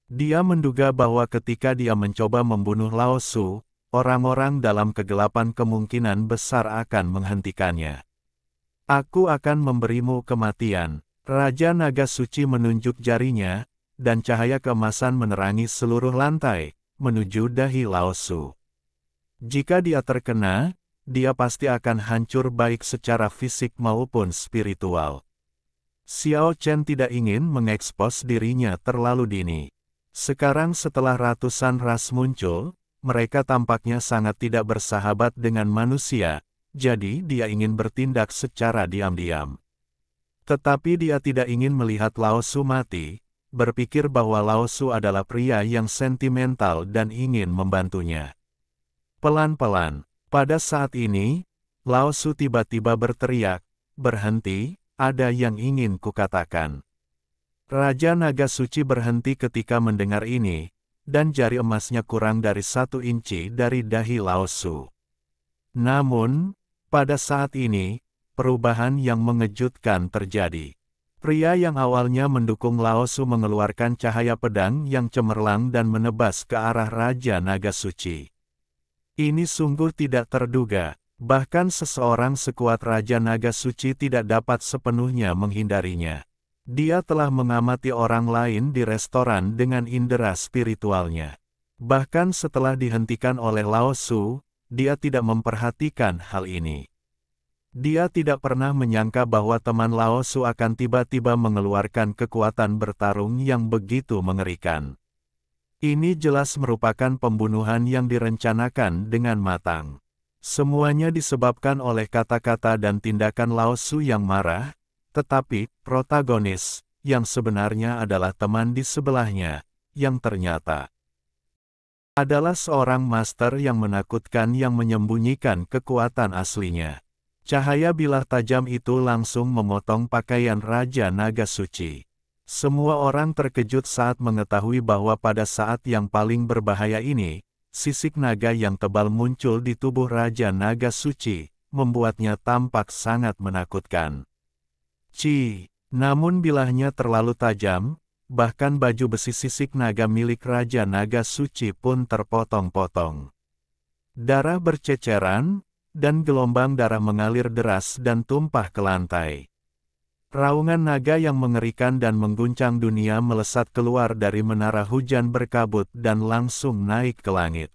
Dia menduga bahwa ketika dia mencoba membunuh Lao Su, orang-orang dalam kegelapan kemungkinan besar akan menghentikannya. "Aku akan memberimu kematian." Raja Naga Suci menunjuk jarinya, dan cahaya keemasan menerangi seluruh lantai, menuju dahi Lao Su. Jika dia terkena, dia pasti akan hancur baik secara fisik maupun spiritual. Xiao Chen tidak ingin mengekspos dirinya terlalu dini. Sekarang setelah ratusan ras muncul, mereka tampaknya sangat tidak bersahabat dengan manusia, jadi dia ingin bertindak secara diam-diam. Tetapi dia tidak ingin melihat Lao Su mati, berpikir bahwa Lao Su adalah pria yang sentimental dan ingin membantunya. Pelan-pelan. Pada saat ini, Lao Su tiba-tiba berteriak, "Berhenti, ada yang ingin kukatakan." Raja Naga Suci berhenti ketika mendengar ini, dan jari emasnya kurang dari 1 inci dari dahi Lao Su. Namun, pada saat ini, perubahan yang mengejutkan terjadi. Pria yang awalnya mendukung Lao Su mengeluarkan cahaya pedang yang cemerlang dan menebas ke arah Raja Naga Suci. Ini sungguh tidak terduga, bahkan seseorang sekuat Raja Naga Suci tidak dapat sepenuhnya menghindarinya. Dia telah mengamati orang lain di restoran dengan indera spiritualnya. Bahkan setelah dihentikan oleh Lao Su, dia tidak memperhatikan hal ini. Dia tidak pernah menyangka bahwa teman Lao Su akan tiba-tiba mengeluarkan kekuatan bertarung yang begitu mengerikan. Ini jelas merupakan pembunuhan yang direncanakan dengan matang. Semuanya disebabkan oleh kata-kata dan tindakan Lao Su yang marah, tetapi protagonis, yang sebenarnya adalah teman di sebelahnya, yang ternyata adalah seorang master yang menakutkan yang menyembunyikan kekuatan aslinya. Cahaya bilah tajam itu langsung memotong pakaian Raja Naga Suci. Semua orang terkejut saat mengetahui bahwa pada saat yang paling berbahaya ini, sisik naga yang tebal muncul di tubuh Raja Naga Suci, membuatnya tampak sangat menakutkan. Namun bilahnya terlalu tajam, bahkan baju besi sisik naga milik Raja Naga Suci pun terpotong-potong. Darah berceceran, dan gelombang darah mengalir deras dan tumpah ke lantai. Raungan naga yang mengerikan dan mengguncang dunia melesat keluar dari menara hujan berkabut dan langsung naik ke langit.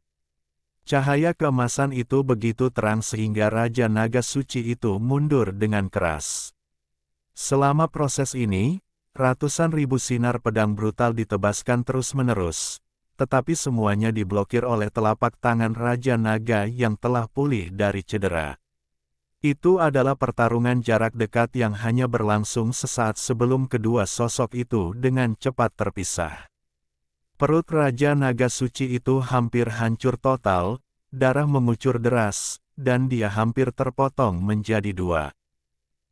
Cahaya keemasan itu begitu terang sehingga Raja Naga Suci itu mundur dengan keras. Selama proses ini, ratusan ribu sinar pedang brutal ditebaskan terus-menerus, tetapi semuanya diblokir oleh telapak tangan Raja Naga yang telah pulih dari cedera. Itu adalah pertarungan jarak dekat yang hanya berlangsung sesaat sebelum kedua sosok itu dengan cepat terpisah. Perut Raja Naga Suci itu hampir hancur total, darah mengucur deras, dan dia hampir terpotong menjadi 2.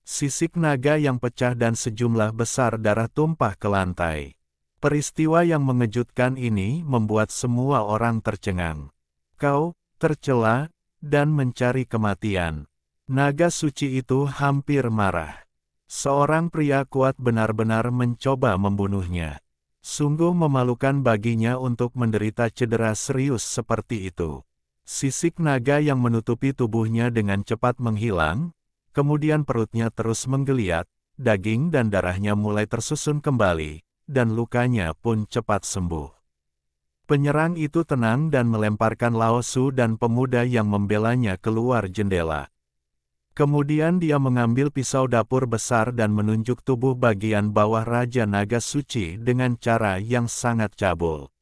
Sisik naga yang pecah dan sejumlah besar darah tumpah ke lantai. Peristiwa yang mengejutkan ini membuat semua orang tercengang. "Kau tercela dan mencari kematian." Naga suci itu hampir marah. Seorang pria kuat benar-benar mencoba membunuhnya. Sungguh memalukan baginya untuk menderita cedera serius seperti itu. Sisik naga yang menutupi tubuhnya dengan cepat menghilang, kemudian perutnya terus menggeliat, daging dan darahnya mulai tersusun kembali, dan lukanya pun cepat sembuh. Penyerang itu tenang dan melemparkan Lao Su dan pemuda yang membelanya keluar jendela. Kemudian dia mengambil pisau dapur besar dan menunjuk tubuh bagian bawah Raja Naga Suci dengan cara yang sangat cabul.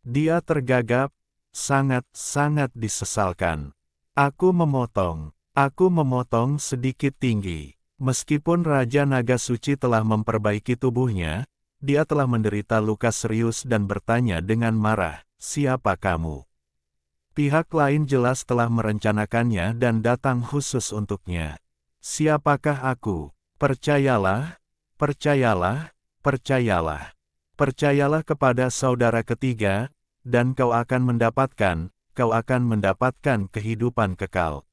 Dia tergagap, sangat-sangat disesalkan. Aku memotong sedikit tinggi. Meskipun Raja Naga Suci telah memperbaiki tubuhnya, dia telah menderita luka serius dan bertanya dengan marah, "Siapa kamu?" Pihak lain jelas telah merencanakannya dan datang khusus untuknya. "Siapakah aku? Percayalah, percayalah, percayalah. Percayalah kepada saudara ketiga, dan kau akan mendapatkan kehidupan kekal."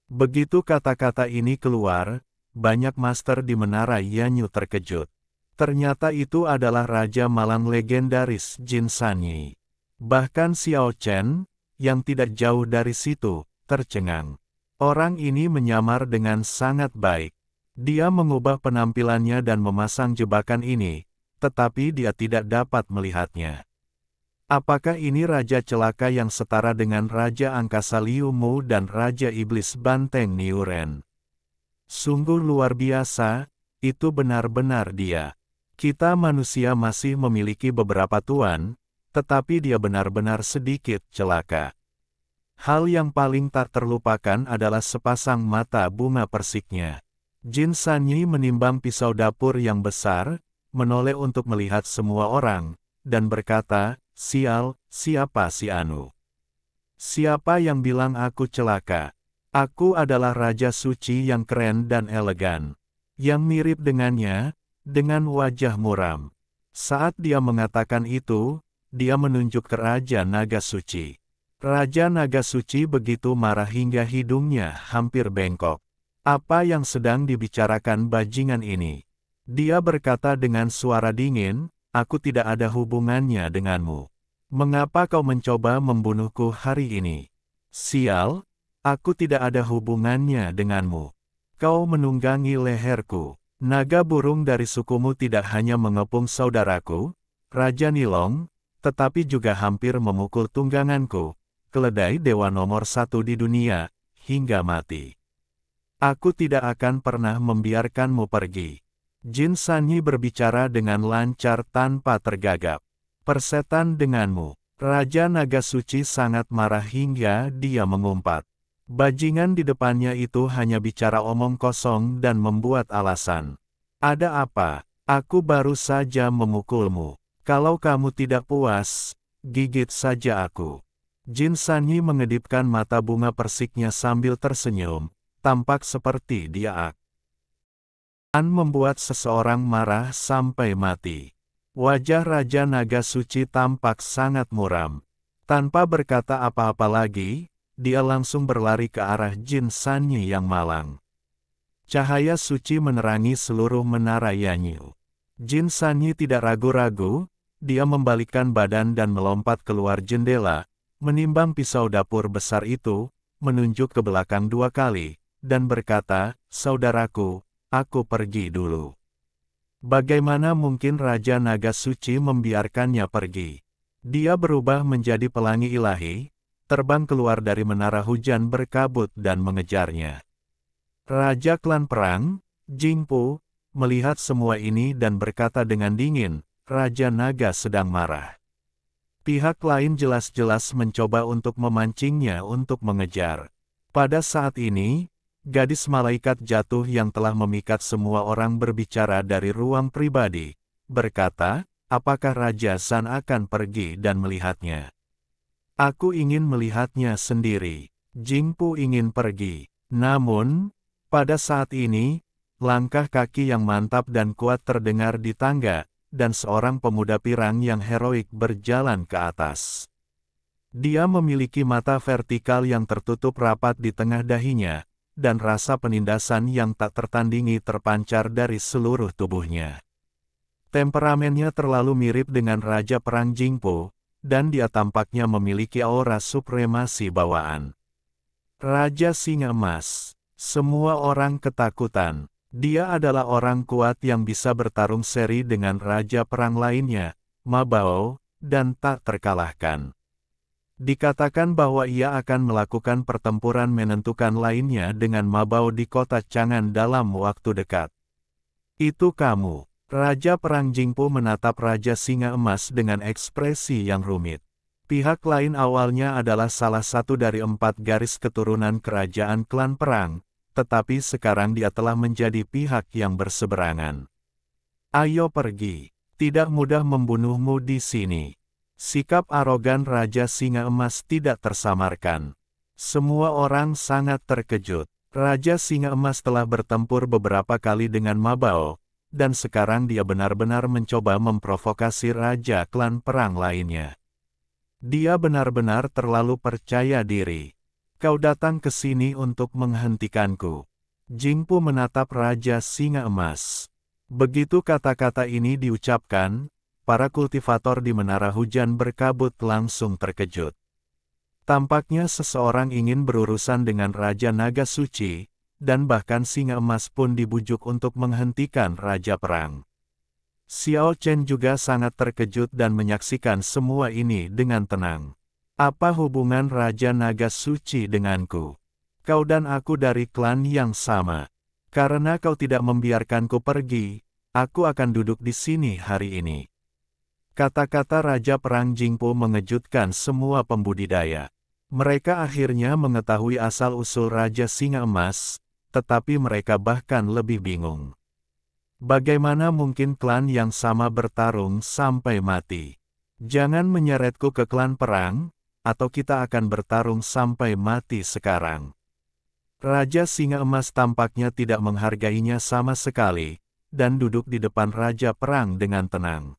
Begitu kata-kata ini keluar, banyak master di Menara Yanyu terkejut. Ternyata itu adalah Raja Malang legendaris Jin Sanyi. Bahkan Xiao Chen, yang tidak jauh dari situ, tercengang. Orang ini menyamar dengan sangat baik. Dia mengubah penampilannya dan memasang jebakan ini, tetapi dia tidak dapat melihatnya. Apakah ini Raja Celaka yang setara dengan Raja Angkasa Liu Mu dan Raja Iblis Banteng Niuren? Sungguh luar biasa, itu benar-benar dia. Kita manusia masih memiliki beberapa tuan, tetapi dia benar-benar sedikit celaka. Hal yang paling tak terlupakan adalah sepasang mata bunga persiknya. Jin Sanyi menimbang pisau dapur yang besar, menoleh untuk melihat semua orang, dan berkata, "Sial, siapa si Anu? Siapa yang bilang aku celaka? Aku adalah Raja Suci yang keren dan elegan. Yang mirip dengannya, dengan wajah muram." Saat dia mengatakan itu, dia menunjuk ke Raja Naga Suci. Raja Naga Suci begitu marah hingga hidungnya hampir bengkok. "Apa yang sedang dibicarakan bajingan ini?" Dia berkata dengan suara dingin, "Aku tidak ada hubungannya denganmu. Mengapa kau mencoba membunuhku hari ini?" "Sial, aku tidak ada hubungannya denganmu. Kau menunggangi leherku." Naga burung dari sukumu tidak hanya mengepung saudaraku, Raja Nilong, tetapi juga hampir memukul tungganganku, keledai dewa nomor 1 di dunia, hingga mati. Aku tidak akan pernah membiarkanmu pergi. Jin Sanyi berbicara dengan lancar tanpa tergagap. "Persetan denganmu." Raja Naga Suci sangat marah hingga dia mengumpat. Bajingan di depannya itu hanya bicara omong kosong dan membuat alasan. "Ada apa? Aku baru saja memukulmu. Kalau kamu tidak puas, gigit saja aku." Jin Sanyi mengedipkan mata bunga persiknya sambil tersenyum, tampak seperti dia akan membuat seseorang marah sampai mati. Wajah Raja Naga Suci tampak sangat muram. Tanpa berkata apa-apa lagi, dia langsung berlari ke arah Jin Sanyi yang malang. Cahaya suci menerangi seluruh Menara Yanyu. Jin Sanyi tidak ragu-ragu, dia membalikkan badan dan melompat keluar jendela, menimbang pisau dapur besar itu, menunjuk ke belakang 2 kali, dan berkata, "Saudaraku, aku pergi dulu." Bagaimana mungkin Raja Naga Suci membiarkannya pergi? Dia berubah menjadi pelangi ilahi, terbang keluar dari menara hujan berkabut dan mengejarnya. Raja klan perang, Jingpu, melihat semua ini dan berkata dengan dingin, "Raja Naga sedang marah." Pihak lain jelas-jelas mencoba untuk memancingnya untuk mengejar. Pada saat ini, gadis malaikat jatuh yang telah memikat semua orang berbicara dari ruang pribadi, berkata, "Apakah Raja San akan pergi dan melihatnya?" "Aku ingin melihatnya sendiri." Jingpu ingin pergi. Namun, pada saat ini, langkah kaki yang mantap dan kuat terdengar di tangga, dan seorang pemuda pirang yang heroik berjalan ke atas. Dia memiliki mata vertikal yang tertutup rapat di tengah dahinya, dan rasa penindasan yang tak tertandingi terpancar dari seluruh tubuhnya. Temperamennya terlalu mirip dengan Raja Perang Jingpo, dan dia tampaknya memiliki aura supremasi bawaan. Raja Singa Emas. Semua orang ketakutan. Dia adalah orang kuat yang bisa bertarung seri dengan Raja Perang lainnya, Ma Bao, dan tak terkalahkan. Dikatakan bahwa ia akan melakukan pertempuran menentukan lainnya dengan Ma Bao di kota Chang'an dalam waktu dekat. "Itu kamu." Raja Perang Jingpo menatap Raja Singa Emas dengan ekspresi yang rumit. Pihak lain awalnya adalah salah satu dari 4 garis keturunan kerajaan klan perang, tetapi sekarang dia telah menjadi pihak yang berseberangan. Ayo pergi. Tidak mudah membunuhmu di sini. Sikap arogan Raja Singa Emas tidak tersamarkan. Semua orang sangat terkejut. Raja Singa Emas telah bertempur beberapa kali dengan Mabao, dan sekarang dia benar-benar mencoba memprovokasi Raja klan perang lainnya. Dia benar-benar terlalu percaya diri. Kau datang ke sini untuk menghentikanku. Jingpu menatap Raja Singa Emas. Begitu kata-kata ini diucapkan, para kultivator di Menara Hujan Berkabut langsung terkejut. Tampaknya seseorang ingin berurusan dengan Raja Naga Suci, dan bahkan Singa Emas pun dibujuk untuk menghentikan Raja Perang. Xiao Chen juga sangat terkejut dan menyaksikan semua ini dengan tenang. Apa hubungan Raja Naga Suci denganku? Kau dan aku dari klan yang sama. Karena kau tidak membiarkanku pergi, aku akan duduk di sini hari ini. Kata-kata Raja Perang Jingpo mengejutkan semua pembudidaya. Mereka akhirnya mengetahui asal-usul Raja Singa Emas, tetapi mereka bahkan lebih bingung. Bagaimana mungkin klan yang sama bertarung sampai mati? Jangan menyeretku ke klan perang, atau kita akan bertarung sampai mati sekarang. Raja Singa Emas tampaknya tidak menghargainya sama sekali, dan duduk di depan Raja Perang dengan tenang.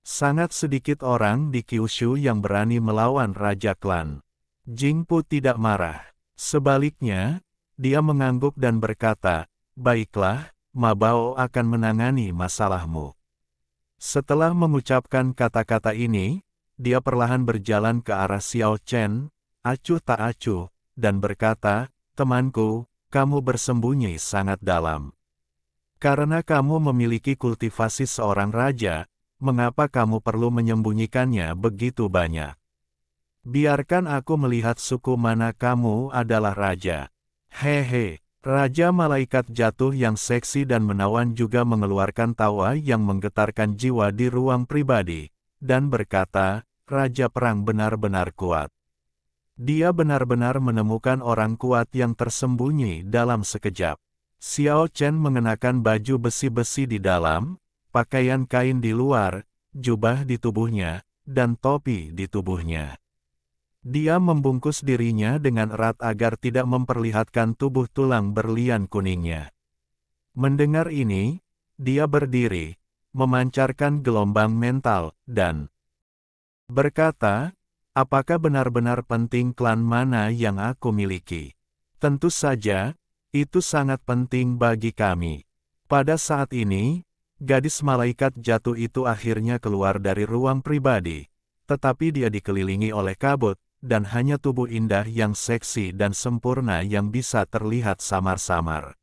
Sangat sedikit orang di Kyushu yang berani melawan Raja Klan. Jingpu tidak marah. Sebaliknya, dia mengangguk dan berkata, "Baiklah, Mabao akan menangani masalahmu." Setelah mengucapkan kata-kata ini, dia perlahan berjalan ke arah Xiao Chen, acuh tak acuh, dan berkata, "Temanku, kamu bersembunyi sangat dalam. Karena kamu memiliki kultivasi seorang raja, mengapa kamu perlu menyembunyikannya begitu banyak? Biarkan aku melihat suku mana kamu adalah raja." Hehe, Raja Malaikat Jatuh yang seksi dan menawan juga mengeluarkan tawa yang menggetarkan jiwa di ruang pribadi, dan berkata, "Raja Perang benar-benar kuat. Dia benar-benar menemukan orang kuat yang tersembunyi dalam sekejap." Xiao Chen mengenakan baju besi-besi di dalam, pakaian kain di luar, jubah di tubuhnya, dan topi di tubuhnya. Dia membungkus dirinya dengan erat agar tidak memperlihatkan tubuh tulang berlian kuningnya. Mendengar ini, dia berdiri, memancarkan gelombang mental, dan berkata, "Apakah benar-benar penting klan mana yang aku miliki? Tentu saja, itu sangat penting bagi kami." Pada saat ini, gadis malaikat jatuh itu akhirnya keluar dari ruang pribadi, tetapi dia dikelilingi oleh kabut, dan hanya tubuh indah yang seksi dan sempurna yang bisa terlihat samar-samar.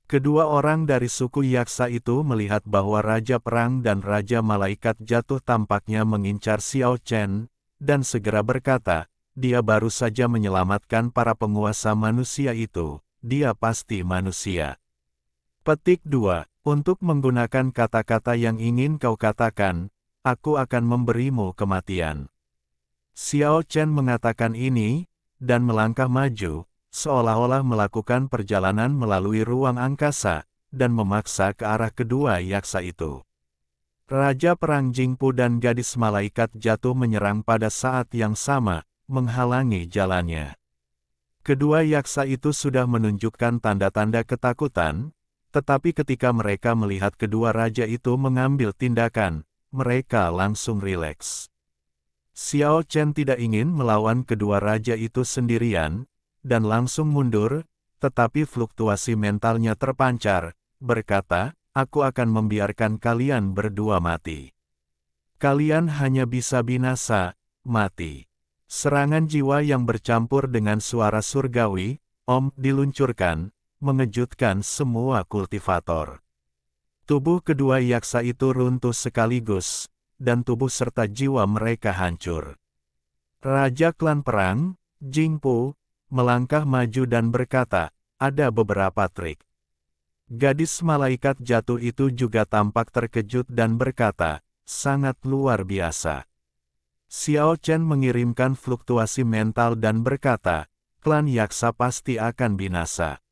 Kedua orang dari suku Yaksa itu melihat bahwa Raja Perang dan Raja Malaikat Jatuh tampaknya mengincar Xiao Chen, dan segera berkata, "Dia baru saja menyelamatkan para penguasa manusia itu, dia pasti manusia." Petik 2. Untuk menggunakan kata-kata yang ingin kau katakan, aku akan memberimu kematian. Xiao Chen mengatakan ini, dan melangkah maju, seolah-olah melakukan perjalanan melalui ruang angkasa, dan memaksa ke arah kedua yaksa itu. Raja Perang Jingpu dan gadis malaikat jatuh menyerang pada saat yang sama, menghalangi jalannya. Kedua yaksa itu sudah menunjukkan tanda-tanda ketakutan, tetapi ketika mereka melihat kedua raja itu mengambil tindakan, mereka langsung rileks. Xiao Chen tidak ingin melawan kedua raja itu sendirian, dan langsung mundur, tetapi fluktuasi mentalnya terpancar, berkata, "Aku akan membiarkan kalian berdua mati. Kalian hanya bisa binasa, mati." Serangan jiwa yang bercampur dengan suara surgawi, Om, diluncurkan, mengejutkan semua kultivator. Tubuh kedua yaksa itu runtuh sekaligus, dan tubuh serta jiwa mereka hancur. Raja Klan Perang, Jingpu, melangkah maju dan berkata, "Ada beberapa trik." Gadis malaikat jatuh itu juga tampak terkejut dan berkata, "Sangat luar biasa." Xiao Chen mengirimkan fluktuasi mental dan berkata, klan Yaksa pasti akan binasa.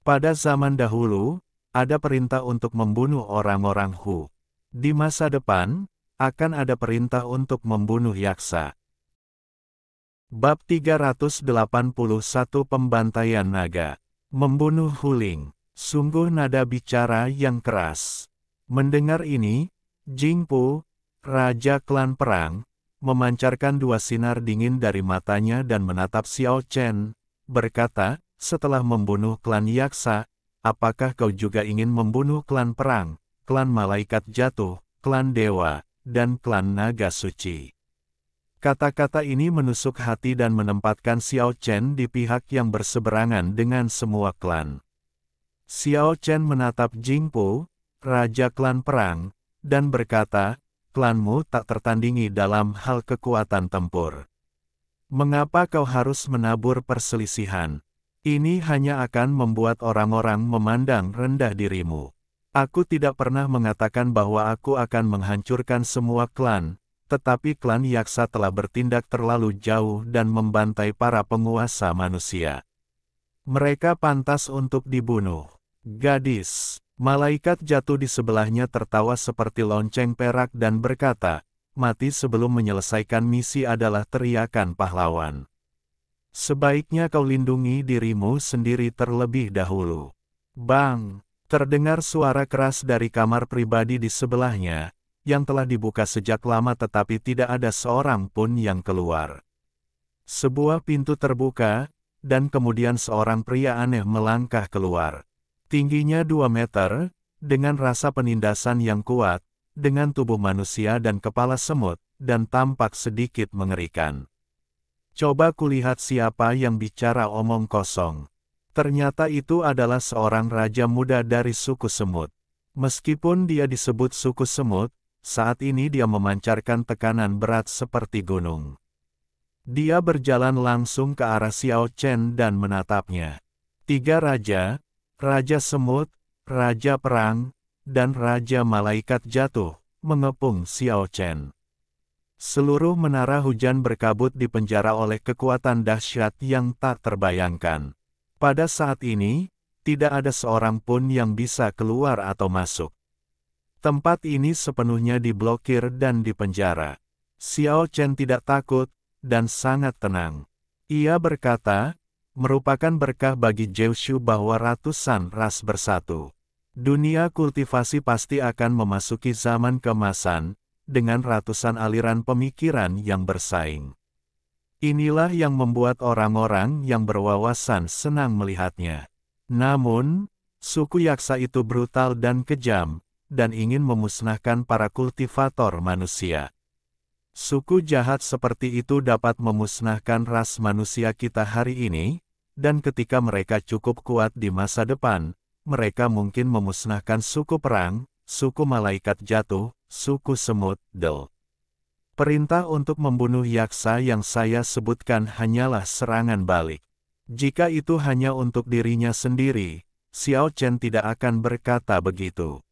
Pada zaman dahulu, ada perintah untuk membunuh orang-orang Hu. Di masa depan, akan ada perintah untuk membunuh Yaksa. Bab 381 Pembantaian Naga. Membunuh Huling. Sungguh nada bicara yang keras. Mendengar ini, Jingpu, Raja Klan Perang, memancarkan dua sinar dingin dari matanya dan menatap Xiao Chen, berkata, setelah membunuh klan Yaksa, apakah kau juga ingin membunuh klan Perang, klan Malaikat Jatuh, klan Dewa, dan klan Naga Suci? Kata-kata ini menusuk hati dan menempatkan Xiao Chen di pihak yang berseberangan dengan semua klan. Xiao Chen menatap Jingpu, Raja Klan Perang, dan berkata, klanmu tak tertandingi dalam hal kekuatan tempur. Mengapa kau harus menabur perselisihan? Ini hanya akan membuat orang-orang memandang rendah dirimu. Aku tidak pernah mengatakan bahwa aku akan menghancurkan semua klan, tetapi klan Yaksa telah bertindak terlalu jauh dan membantai para penguasa manusia. Mereka pantas untuk dibunuh. Gadis, malaikat jatuh di sebelahnya tertawa seperti lonceng perak dan berkata, mati sebelum menyelesaikan misi adalah teriakan pahlawan. Sebaiknya kau lindungi dirimu sendiri terlebih dahulu. Bang! Terdengar suara keras dari kamar pribadi di sebelahnya, yang telah dibuka sejak lama tetapi tidak ada seorang pun yang keluar. Sebuah pintu terbuka, dan kemudian seorang pria aneh melangkah keluar. Tingginya 2 meter, dengan rasa penindasan yang kuat, dengan tubuh manusia dan kepala semut, dan tampak sedikit mengerikan. Coba kulihat siapa yang bicara omong kosong. Ternyata itu adalah seorang raja muda dari suku semut. Meskipun dia disebut suku semut, saat ini dia memancarkan tekanan berat seperti gunung. Dia berjalan langsung ke arah Xiao Chen dan menatapnya. 3 raja, Raja Semut, Raja Perang, dan Raja Malaikat Jatuh, mengepung Xiao Chen. Seluruh menara hujan berkabut di penjara oleh kekuatan dahsyat yang tak terbayangkan. Pada saat ini, tidak ada seorang pun yang bisa keluar atau masuk. Tempat ini sepenuhnya diblokir dan dipenjara. Xiao Chen tidak takut, dan sangat tenang. Ia berkata, merupakan berkah bagi Jiushu bahwa ratusan ras bersatu. Dunia kultivasi pasti akan memasuki zaman keemasan, dengan ratusan aliran pemikiran yang bersaing. Inilah yang membuat orang-orang yang berwawasan senang melihatnya. Namun, suku Yaksa itu brutal dan kejam, dan ingin memusnahkan para kultivator manusia. Suku jahat seperti itu dapat memusnahkan ras manusia kita hari ini, dan ketika mereka cukup kuat di masa depan, mereka mungkin memusnahkan suku perang, suku malaikat jatuh, suku semut, Del. Perintah untuk membunuh Yaksa yang saya sebutkan hanyalah serangan balik. Jika itu hanya untuk dirinya sendiri, Xiao Chen tidak akan berkata begitu.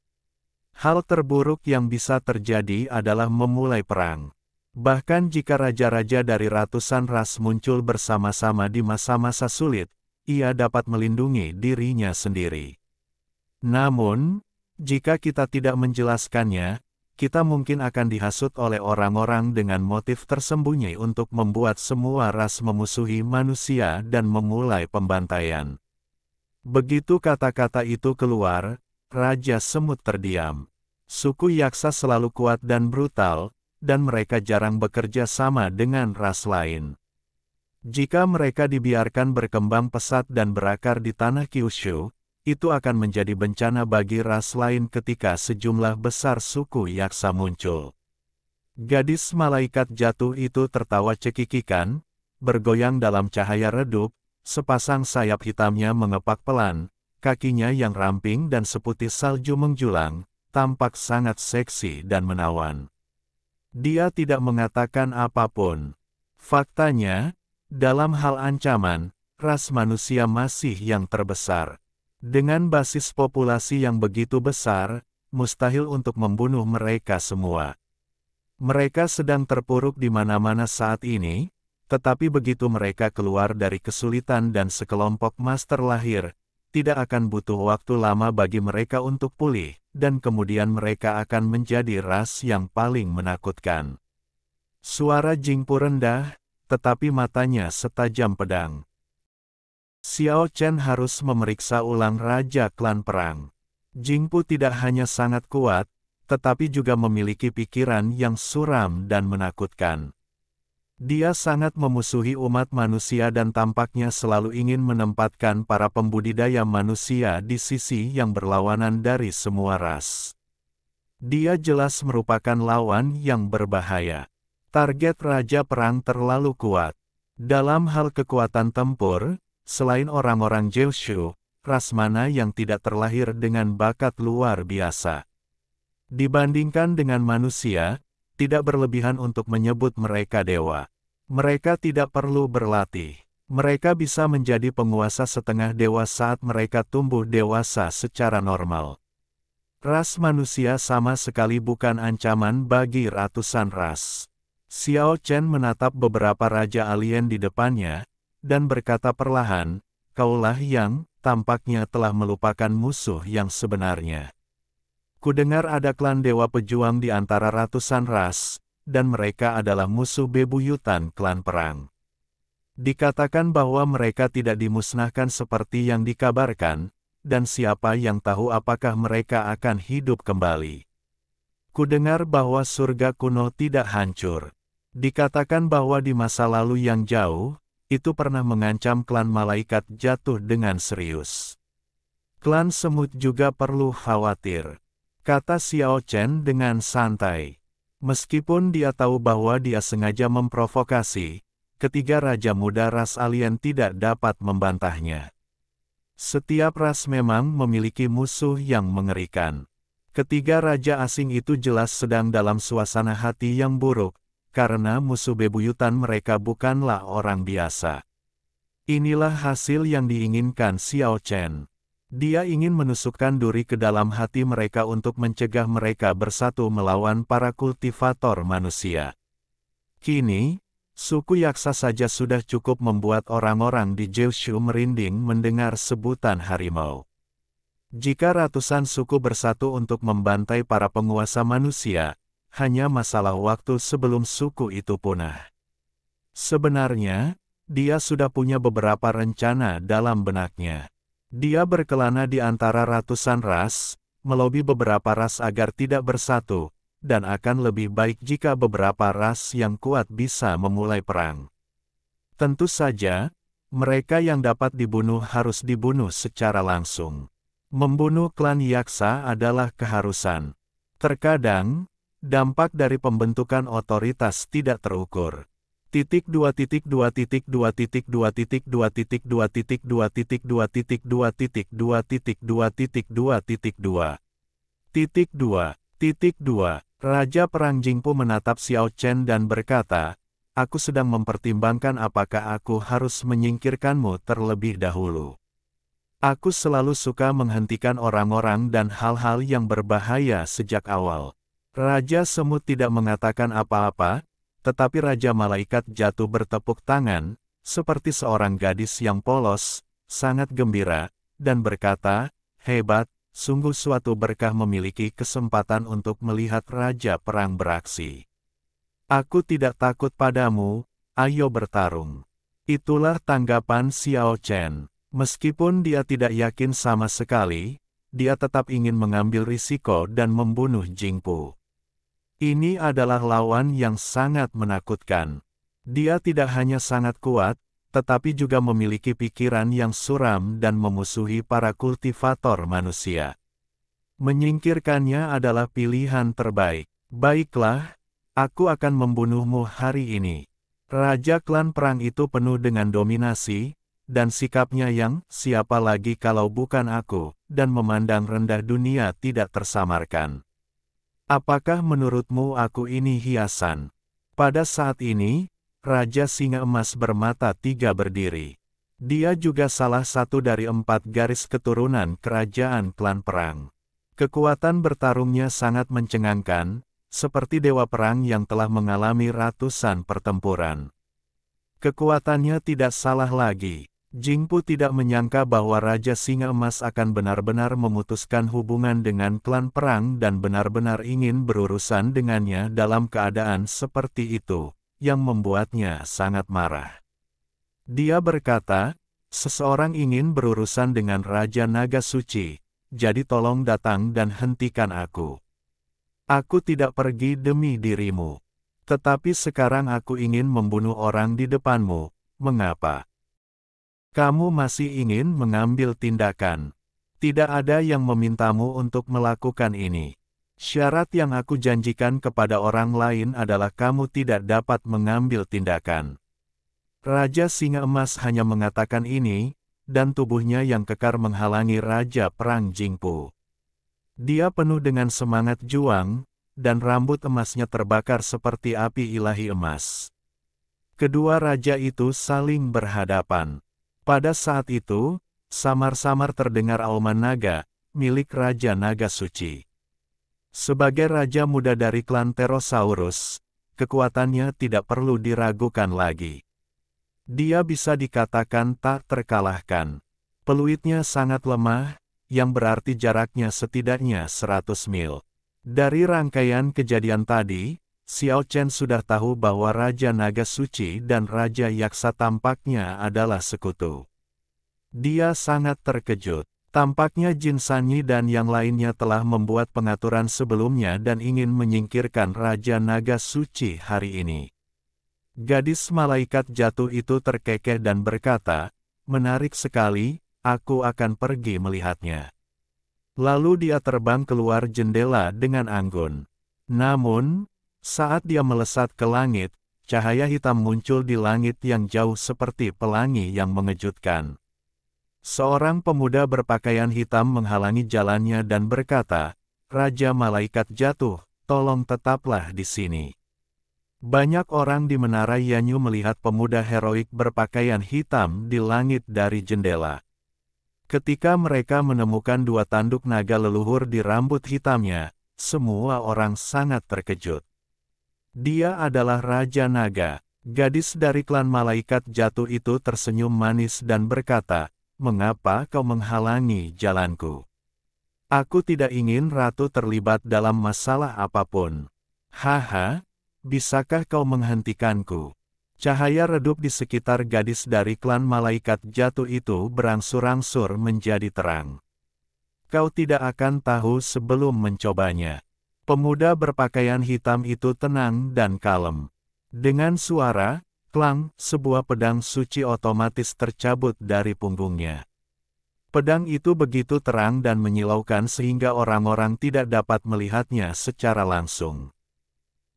Hal terburuk yang bisa terjadi adalah memulai perang. Bahkan jika raja-raja dari ratusan ras muncul bersama-sama di masa-masa sulit, ia dapat melindungi dirinya sendiri. Namun, jika kita tidak menjelaskannya, kita mungkin akan dihasut oleh orang-orang dengan motif tersembunyi untuk membuat semua ras memusuhi manusia dan memulai pembantaian. Begitu kata-kata itu keluar, Raja Semut terdiam. Suku Yaksa selalu kuat dan brutal, dan mereka jarang bekerja sama dengan ras lain. Jika mereka dibiarkan berkembang pesat dan berakar di tanah Kyushu, itu akan menjadi bencana bagi ras lain ketika sejumlah besar suku Yaksa muncul. Gadis malaikat jatuh itu tertawa cekikikan, bergoyang dalam cahaya redup, sepasang sayap hitamnya mengepak pelan, kakinya yang ramping dan seputih salju menjulang, tampak sangat seksi dan menawan. Dia tidak mengatakan apapun. Faktanya, dalam hal ancaman, ras manusia masih yang terbesar. Dengan basis populasi yang begitu besar, mustahil untuk membunuh mereka semua. Mereka sedang terpuruk di mana-mana saat ini, tetapi begitu mereka keluar dari kesulitan dan sekelompok master lahir, tidak akan butuh waktu lama bagi mereka untuk pulih, dan kemudian mereka akan menjadi ras yang paling menakutkan. Suara Jingpu rendah, tetapi matanya setajam pedang. Xiao Chen harus memeriksa ulang Raja Klan Perang. Jingpu tidak hanya sangat kuat, tetapi juga memiliki pikiran yang suram dan menakutkan. Dia sangat memusuhi umat manusia dan tampaknya selalu ingin menempatkan para pembudidaya manusia di sisi yang berlawanan dari semua ras. Dia jelas merupakan lawan yang berbahaya. Target Raja Perang terlalu kuat. Dalam hal kekuatan tempur, selain orang-orang Jiushu, ras mana yang tidak terlahir dengan bakat luar biasa? Dibandingkan dengan manusia, tidak berlebihan untuk menyebut mereka dewa. Mereka tidak perlu berlatih. Mereka bisa menjadi penguasa setengah dewa saat mereka tumbuh dewasa secara normal. Ras manusia sama sekali bukan ancaman bagi ratusan ras. Xiao Chen menatap beberapa raja alien di depannya, dan berkata perlahan, "Kaulah yang tampaknya telah melupakan musuh yang sebenarnya. Kudengar ada klan dewa pejuang di antara ratusan ras, dan mereka adalah musuh bebuyutan klan perang. Dikatakan bahwa mereka tidak dimusnahkan seperti yang dikabarkan, dan siapa yang tahu apakah mereka akan hidup kembali. Kudengar bahwa surga kuno tidak hancur. Dikatakan bahwa di masa lalu yang jauh, itu pernah mengancam klan malaikat jatuh dengan serius. Klan semut juga perlu khawatir," kata Xiao Chen dengan santai. Meskipun dia tahu bahwa dia sengaja memprovokasi, ketiga raja muda ras alien tidak dapat membantahnya. Setiap ras memang memiliki musuh yang mengerikan. Ketiga raja asing itu jelas sedang dalam suasana hati yang buruk, karena musuh bebuyutan mereka bukanlah orang biasa. Inilah hasil yang diinginkan Xiao Chen. Dia ingin menusukkan duri ke dalam hati mereka untuk mencegah mereka bersatu melawan para kultivator manusia. Kini, suku Yaksa saja sudah cukup membuat orang-orang di Jiushu merinding mendengar sebutan harimau. Jika ratusan suku bersatu untuk membantai para penguasa manusia, hanya masalah waktu sebelum suku itu punah. Sebenarnya, dia sudah punya beberapa rencana dalam benaknya. Dia berkelana di antara ratusan ras, melobi beberapa ras agar tidak bersatu, dan akan lebih baik jika beberapa ras yang kuat bisa memulai perang. Tentu saja, mereka yang dapat dibunuh harus dibunuh secara langsung. Membunuh klan Yaksa adalah keharusan. Terkadang, dampak dari pembentukan otoritas tidak terukur. Titik 2.2.2.2.2.2.2.2.2.2. Raja Perang Jingpu menatap Xiao Chen dan berkata, "Aku sedang mempertimbangkan apakah aku harus menyingkirkanmu terlebih dahulu. Aku selalu suka menghentikan orang-orang dan hal-hal yang berbahaya sejak awal." Raja Semut tidak mengatakan apa-apa, tetapi Raja Malaikat jatuh bertepuk tangan, seperti seorang gadis yang polos, sangat gembira, dan berkata, "Hebat, sungguh suatu berkah memiliki kesempatan untuk melihat Raja Perang beraksi. Aku tidak takut padamu, ayo bertarung." Itulah tanggapan Xiao Chen. Meskipun dia tidak yakin sama sekali, dia tetap ingin mengambil risiko dan membunuh Jingpu. Ini adalah lawan yang sangat menakutkan. Dia tidak hanya sangat kuat, tetapi juga memiliki pikiran yang suram dan memusuhi para kultivator manusia. Menyingkirkannya adalah pilihan terbaik. "Baiklah, aku akan membunuhmu hari ini." Raja klan perang itu penuh dengan dominasi, dan sikapnya yang, "Siapa lagi kalau bukan aku," dan memandang rendah dunia tidak tersamarkan. "Apakah menurutmu aku ini hiasan?" Pada saat ini, Raja Singa Emas bermata tiga berdiri. Dia juga salah satu dari 4 garis keturunan kerajaan klan perang. Kekuatan bertarungnya sangat mencengangkan, seperti dewa perang yang telah mengalami ratusan pertempuran. Kekuatannya tidak salah lagi. Jingpu tidak menyangka bahwa Raja Singa Emas akan benar-benar memutuskan hubungan dengan klan perang dan benar-benar ingin berurusan dengannya dalam keadaan seperti itu, yang membuatnya sangat marah. Dia berkata, "Seseorang ingin berurusan dengan Raja Naga Suci, jadi tolong datang dan hentikan aku. Aku tidak pergi demi dirimu. Tetapi sekarang aku ingin membunuh orang di depanmu. Mengapa? Kamu masih ingin mengambil tindakan? Tidak ada yang memintamu untuk melakukan ini. Syarat yang aku janjikan kepada orang lain adalah kamu tidak dapat mengambil tindakan." Raja Singa Emas hanya mengatakan ini, dan tubuhnya yang kekar menghalangi Raja Perang Jingpu. Dia penuh dengan semangat juang, dan rambut emasnya terbakar seperti api ilahi emas. Kedua raja itu saling berhadapan. Pada saat itu, samar-samar terdengar auman naga, milik Raja Naga Suci. Sebagai raja muda dari klan Pterosaurus, kekuatannya tidak perlu diragukan lagi. Dia bisa dikatakan tak terkalahkan. Peluitnya sangat lemah, yang berarti jaraknya setidaknya 100 mil. Dari rangkaian kejadian tadi, Xiao Chen sudah tahu bahwa Raja Naga Suci dan Raja Yaksa tampaknya adalah sekutu. Dia sangat terkejut. Tampaknya Jin Sanyi dan yang lainnya telah membuat pengaturan sebelumnya dan ingin menyingkirkan Raja Naga Suci hari ini. Gadis malaikat jatuh itu terkekeh dan berkata, "Menarik sekali, aku akan pergi melihatnya." Lalu dia terbang keluar jendela dengan anggun. Namun, saat dia melesat ke langit, cahaya hitam muncul di langit yang jauh seperti pelangi yang mengejutkan. Seorang pemuda berpakaian hitam menghalangi jalannya dan berkata, "Raja malaikat jatuh, tolong tetaplah di sini." Banyak orang di Menara Yanyu melihat pemuda heroik berpakaian hitam di langit dari jendela. Ketika mereka menemukan dua tanduk naga leluhur di rambut hitamnya, semua orang sangat terkejut. Dia adalah Raja Naga. Gadis dari klan malaikat jatuh itu tersenyum manis dan berkata, "Mengapa kau menghalangi jalanku? Aku tidak ingin ratu terlibat dalam masalah apapun." "Haha. Bisakah kau menghentikanku?" Cahaya redup di sekitar gadis dari klan malaikat jatuh itu berangsur-angsur menjadi terang. "Kau tidak akan tahu sebelum mencobanya." Pemuda berpakaian hitam itu tenang dan kalem. Dengan suara, klang, sebuah pedang suci otomatis tercabut dari punggungnya. Pedang itu begitu terang dan menyilaukan sehingga orang-orang tidak dapat melihatnya secara langsung.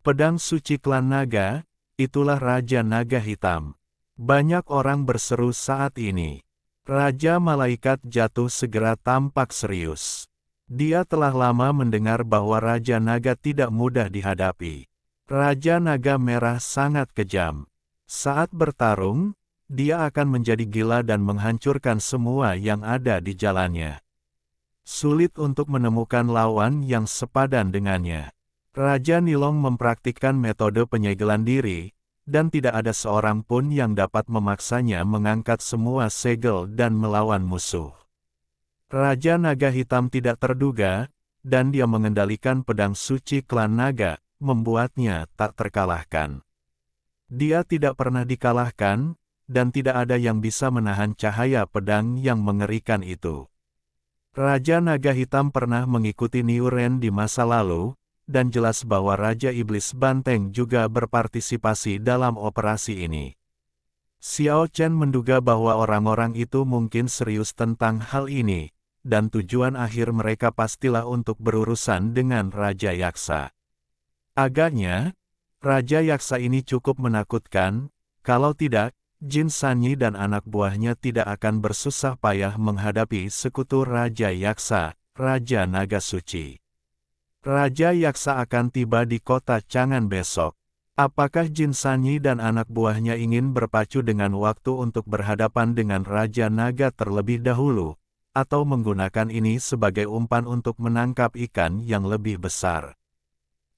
Pedang suci klan naga, itulah Raja Naga Hitam. Banyak orang berseru saat ini. Raja Malaikat jatuh segera tampak serius. Dia telah lama mendengar bahwa Raja Naga tidak mudah dihadapi. Raja Naga Merah sangat kejam. Saat bertarung, dia akan menjadi gila dan menghancurkan semua yang ada di jalannya. Sulit untuk menemukan lawan yang sepadan dengannya. Raja Nilong mempraktikkan metode penyegelan diri, dan tidak ada seorang pun yang dapat memaksanya mengangkat semua segel dan melawan musuh. Raja Naga Hitam tidak terduga, dan dia mengendalikan pedang suci klan naga, membuatnya tak terkalahkan. Dia tidak pernah dikalahkan, dan tidak ada yang bisa menahan cahaya pedang yang mengerikan itu. Raja Naga Hitam pernah mengikuti Niu Ren di masa lalu, dan jelas bahwa Raja Iblis Banteng juga berpartisipasi dalam operasi ini. Xiao Chen menduga bahwa orang-orang itu mungkin serius tentang hal ini, dan tujuan akhir mereka pastilah untuk berurusan dengan Raja Yaksa. Agaknya, Raja Yaksa ini cukup menakutkan, kalau tidak, Jin Sanyi dan anak buahnya tidak akan bersusah payah menghadapi sekutu Raja Yaksa, Raja Naga Suci. Raja Yaksa akan tiba di kota Chang'an besok. Apakah Jin Sanyi dan anak buahnya ingin berpacu dengan waktu untuk berhadapan dengan Raja Naga terlebih dahulu, atau menggunakan ini sebagai umpan untuk menangkap ikan yang lebih besar?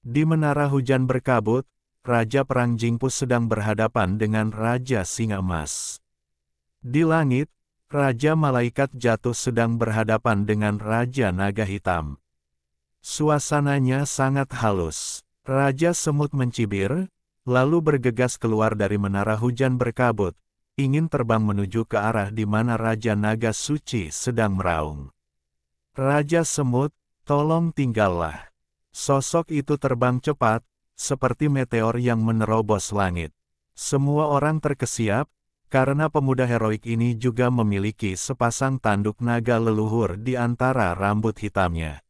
Di menara hujan berkabut, Raja Perang Jingpu sedang berhadapan dengan Raja Singa Emas. Di langit, Raja Malaikat Jatuh sedang berhadapan dengan Raja Naga Hitam. Suasananya sangat halus. Raja Semut mencibir, lalu bergegas keluar dari menara hujan berkabut, ingin terbang menuju ke arah di mana Raja Naga Suci sedang meraung. Raja Semut, tolong tinggallah. Sosok itu terbang cepat, seperti meteor yang menerobos langit. Semua orang terkesiap, karena pemuda heroik ini juga memiliki sepasang tanduk naga leluhur di antara rambut hitamnya.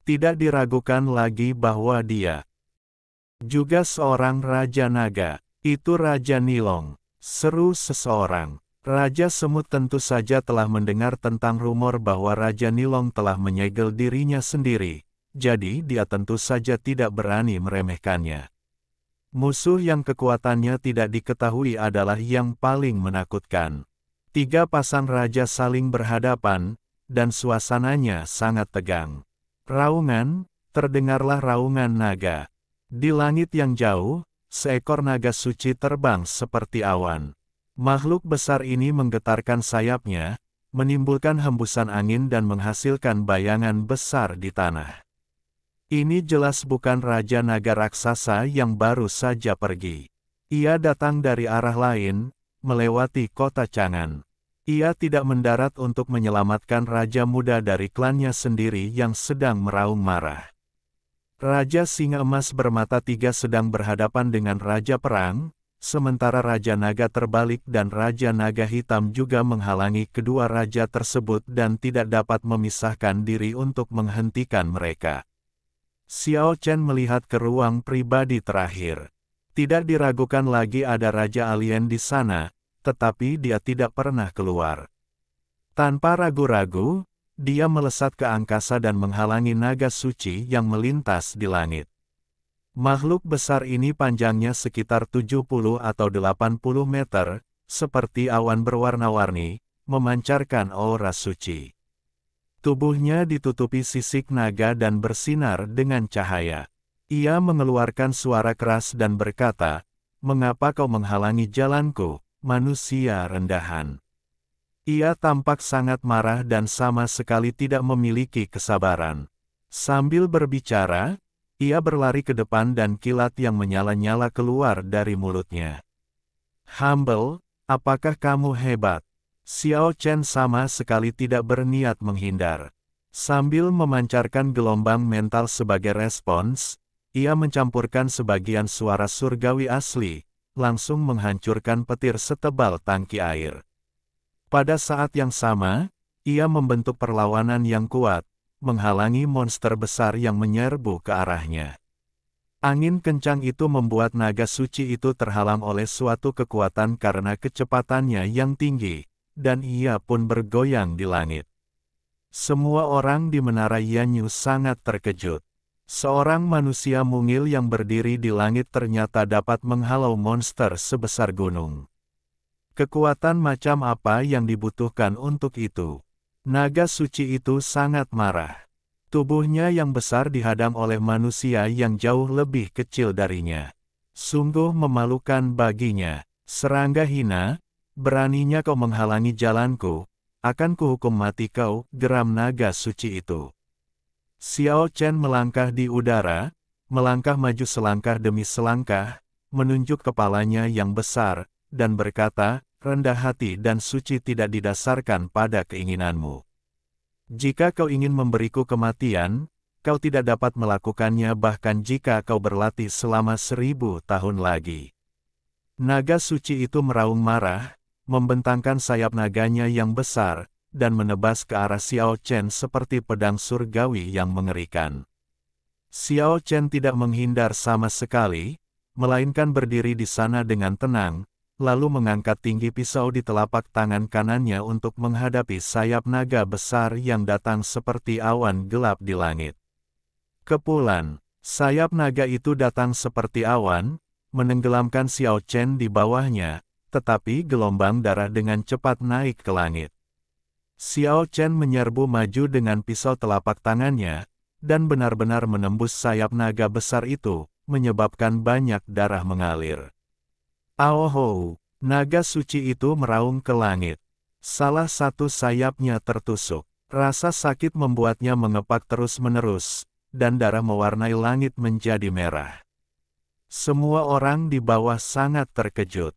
Tidak diragukan lagi bahwa dia juga seorang Raja Naga. Itu Raja Nilong, seru seseorang. Raja Semut tentu saja telah mendengar tentang rumor bahwa Raja Nilong telah menyegel dirinya sendiri. Jadi dia tentu saja tidak berani meremehkannya. Musuh yang kekuatannya tidak diketahui adalah yang paling menakutkan. 3 pasang raja saling berhadapan, dan suasananya sangat tegang. Raungan, terdengarlah raungan naga. Di langit yang jauh, seekor naga suci terbang seperti awan. Makhluk besar ini menggetarkan sayapnya, menimbulkan hembusan angin dan menghasilkan bayangan besar di tanah. Ini jelas bukan Raja Naga Raksasa yang baru saja pergi. Ia datang dari arah lain, melewati kota Chang'an. Ia tidak mendarat untuk menyelamatkan Raja Muda dari klannya sendiri yang sedang meraung marah. Raja Singa Emas bermata 3 sedang berhadapan dengan Raja Perang, sementara Raja Naga terbalik dan Raja Naga Hitam juga menghalangi kedua raja tersebut dan tidak dapat memisahkan diri untuk menghentikan mereka. Xiao Chen melihat ke ruang pribadi terakhir. Tidak diragukan lagi ada Raja Alien di sana, tetapi dia tidak pernah keluar. Tanpa ragu-ragu, dia melesat ke angkasa dan menghalangi naga suci yang melintas di langit. Makhluk besar ini panjangnya sekitar 70 atau 80 meter, seperti awan berwarna-warni, memancarkan aura suci. Tubuhnya ditutupi sisik naga dan bersinar dengan cahaya. Ia mengeluarkan suara keras dan berkata, "Mengapa kau menghalangi jalanku, manusia rendahan?" Ia tampak sangat marah dan sama sekali tidak memiliki kesabaran. Sambil berbicara, ia berlari ke depan dan kilat yang menyala-nyala keluar dari mulutnya. "Humble, apakah kamu hebat?" Xiao Chen sama sekali tidak berniat menghindar. Sambil memancarkan gelombang mental sebagai respons, ia mencampurkan sebagian suara surgawi asli, langsung menghancurkan petir setebal tangki air. Pada saat yang sama, ia membentuk perlawanan yang kuat, menghalangi monster besar yang menyerbu ke arahnya. Angin kencang itu membuat naga suci itu terhalang oleh suatu kekuatan karena kecepatannya yang tinggi, dan ia pun bergoyang di langit. Semua orang di menara Yanyu sangat terkejut. Seorang manusia mungil yang berdiri di langit ternyata dapat menghalau monster sebesar gunung. Kekuatan macam apa yang dibutuhkan untuk itu? Naga suci itu sangat marah. Tubuhnya yang besar dihadang oleh manusia yang jauh lebih kecil darinya. Sungguh memalukan baginya. Serangga hina, beraninya kau menghalangi jalanku, akan kuhukum mati kau, geram naga suci itu. Xiao Chen melangkah di udara, melangkah maju selangkah demi selangkah, menunjuk kepalanya yang besar, dan berkata, rendah hati dan suci tidak didasarkan pada keinginanmu. Jika kau ingin memberiku kematian, kau tidak dapat melakukannya bahkan jika kau berlatih selama 1000 tahun lagi. Naga suci itu meraung marah, membentangkan sayap naganya yang besar, dan menebas ke arah Xiao Chen seperti pedang surgawi yang mengerikan. Xiao Chen tidak menghindar sama sekali, melainkan berdiri di sana dengan tenang, lalu mengangkat tinggi pisau di telapak tangan kanannya untuk menghadapi sayap naga besar yang datang seperti awan gelap di langit. Kepulan, sayap naga itu datang seperti awan, menenggelamkan Xiao Chen di bawahnya, tetapi gelombang darah dengan cepat naik ke langit. Xiao Chen menyerbu maju dengan pisau telapak tangannya, dan benar-benar menembus sayap naga besar itu, menyebabkan banyak darah mengalir. Aohou! Naga suci itu meraung ke langit. Salah satu sayapnya tertusuk. Rasa sakit membuatnya mengepak terus-menerus, dan darah mewarnai langit menjadi merah. Semua orang di bawah sangat terkejut.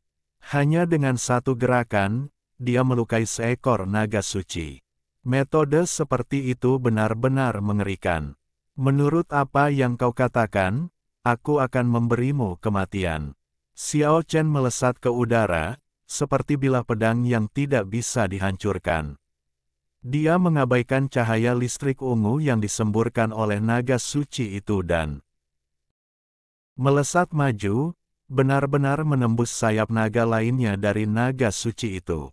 Hanya dengan satu gerakan, dia melukai seekor naga suci. Metode seperti itu benar-benar mengerikan. Menurut apa yang kau katakan, aku akan memberimu kematian. Xiao Chen melesat ke udara, seperti bilah pedang yang tidak bisa dihancurkan. Dia mengabaikan cahaya listrik ungu yang disemburkan oleh naga suci itu dan melesat maju, benar-benar menembus sayap naga lainnya dari naga suci itu.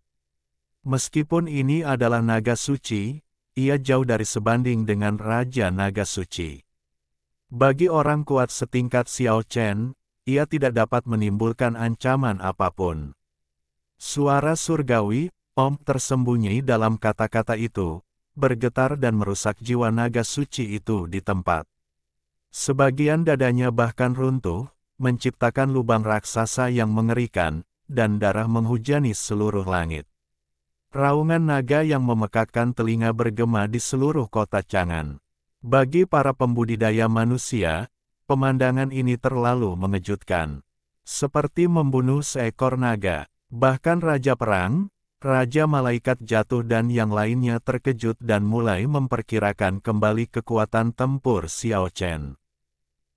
Meskipun ini adalah naga suci, ia jauh dari sebanding dengan Raja Naga Suci. Bagi orang kuat setingkat Xiao Chen, ia tidak dapat menimbulkan ancaman apapun. Suara surgawi, Om tersembunyi dalam kata-kata itu, bergetar dan merusak jiwa naga suci itu di tempat. Sebagian dadanya bahkan runtuh, menciptakan lubang raksasa yang mengerikan, dan darah menghujani seluruh langit. Raungan naga yang memekakkan telinga bergema di seluruh kota Chang'an. Bagi para pembudidaya manusia, pemandangan ini terlalu mengejutkan. Seperti membunuh seekor naga. Bahkan Raja Perang, Raja Malaikat Jatuh dan yang lainnya terkejut dan mulai memperkirakan kembali kekuatan tempur Xiao Chen.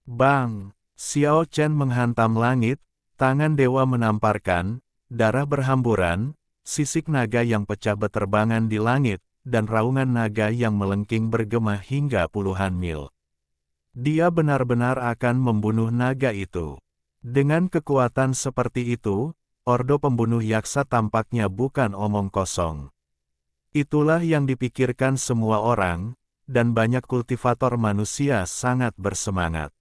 Bang! Xiao Chen menghantam langit, tangan dewa menamparkan, darah berhamburan, sisik naga yang pecah beterbangan di langit, dan raungan naga yang melengking bergema hingga puluhan mil. Dia benar-benar akan membunuh naga itu. Dengan kekuatan seperti itu, Ordo pembunuh yaksa tampaknya bukan omong kosong. Itulah yang dipikirkan semua orang, dan banyak kultivator manusia sangat bersemangat.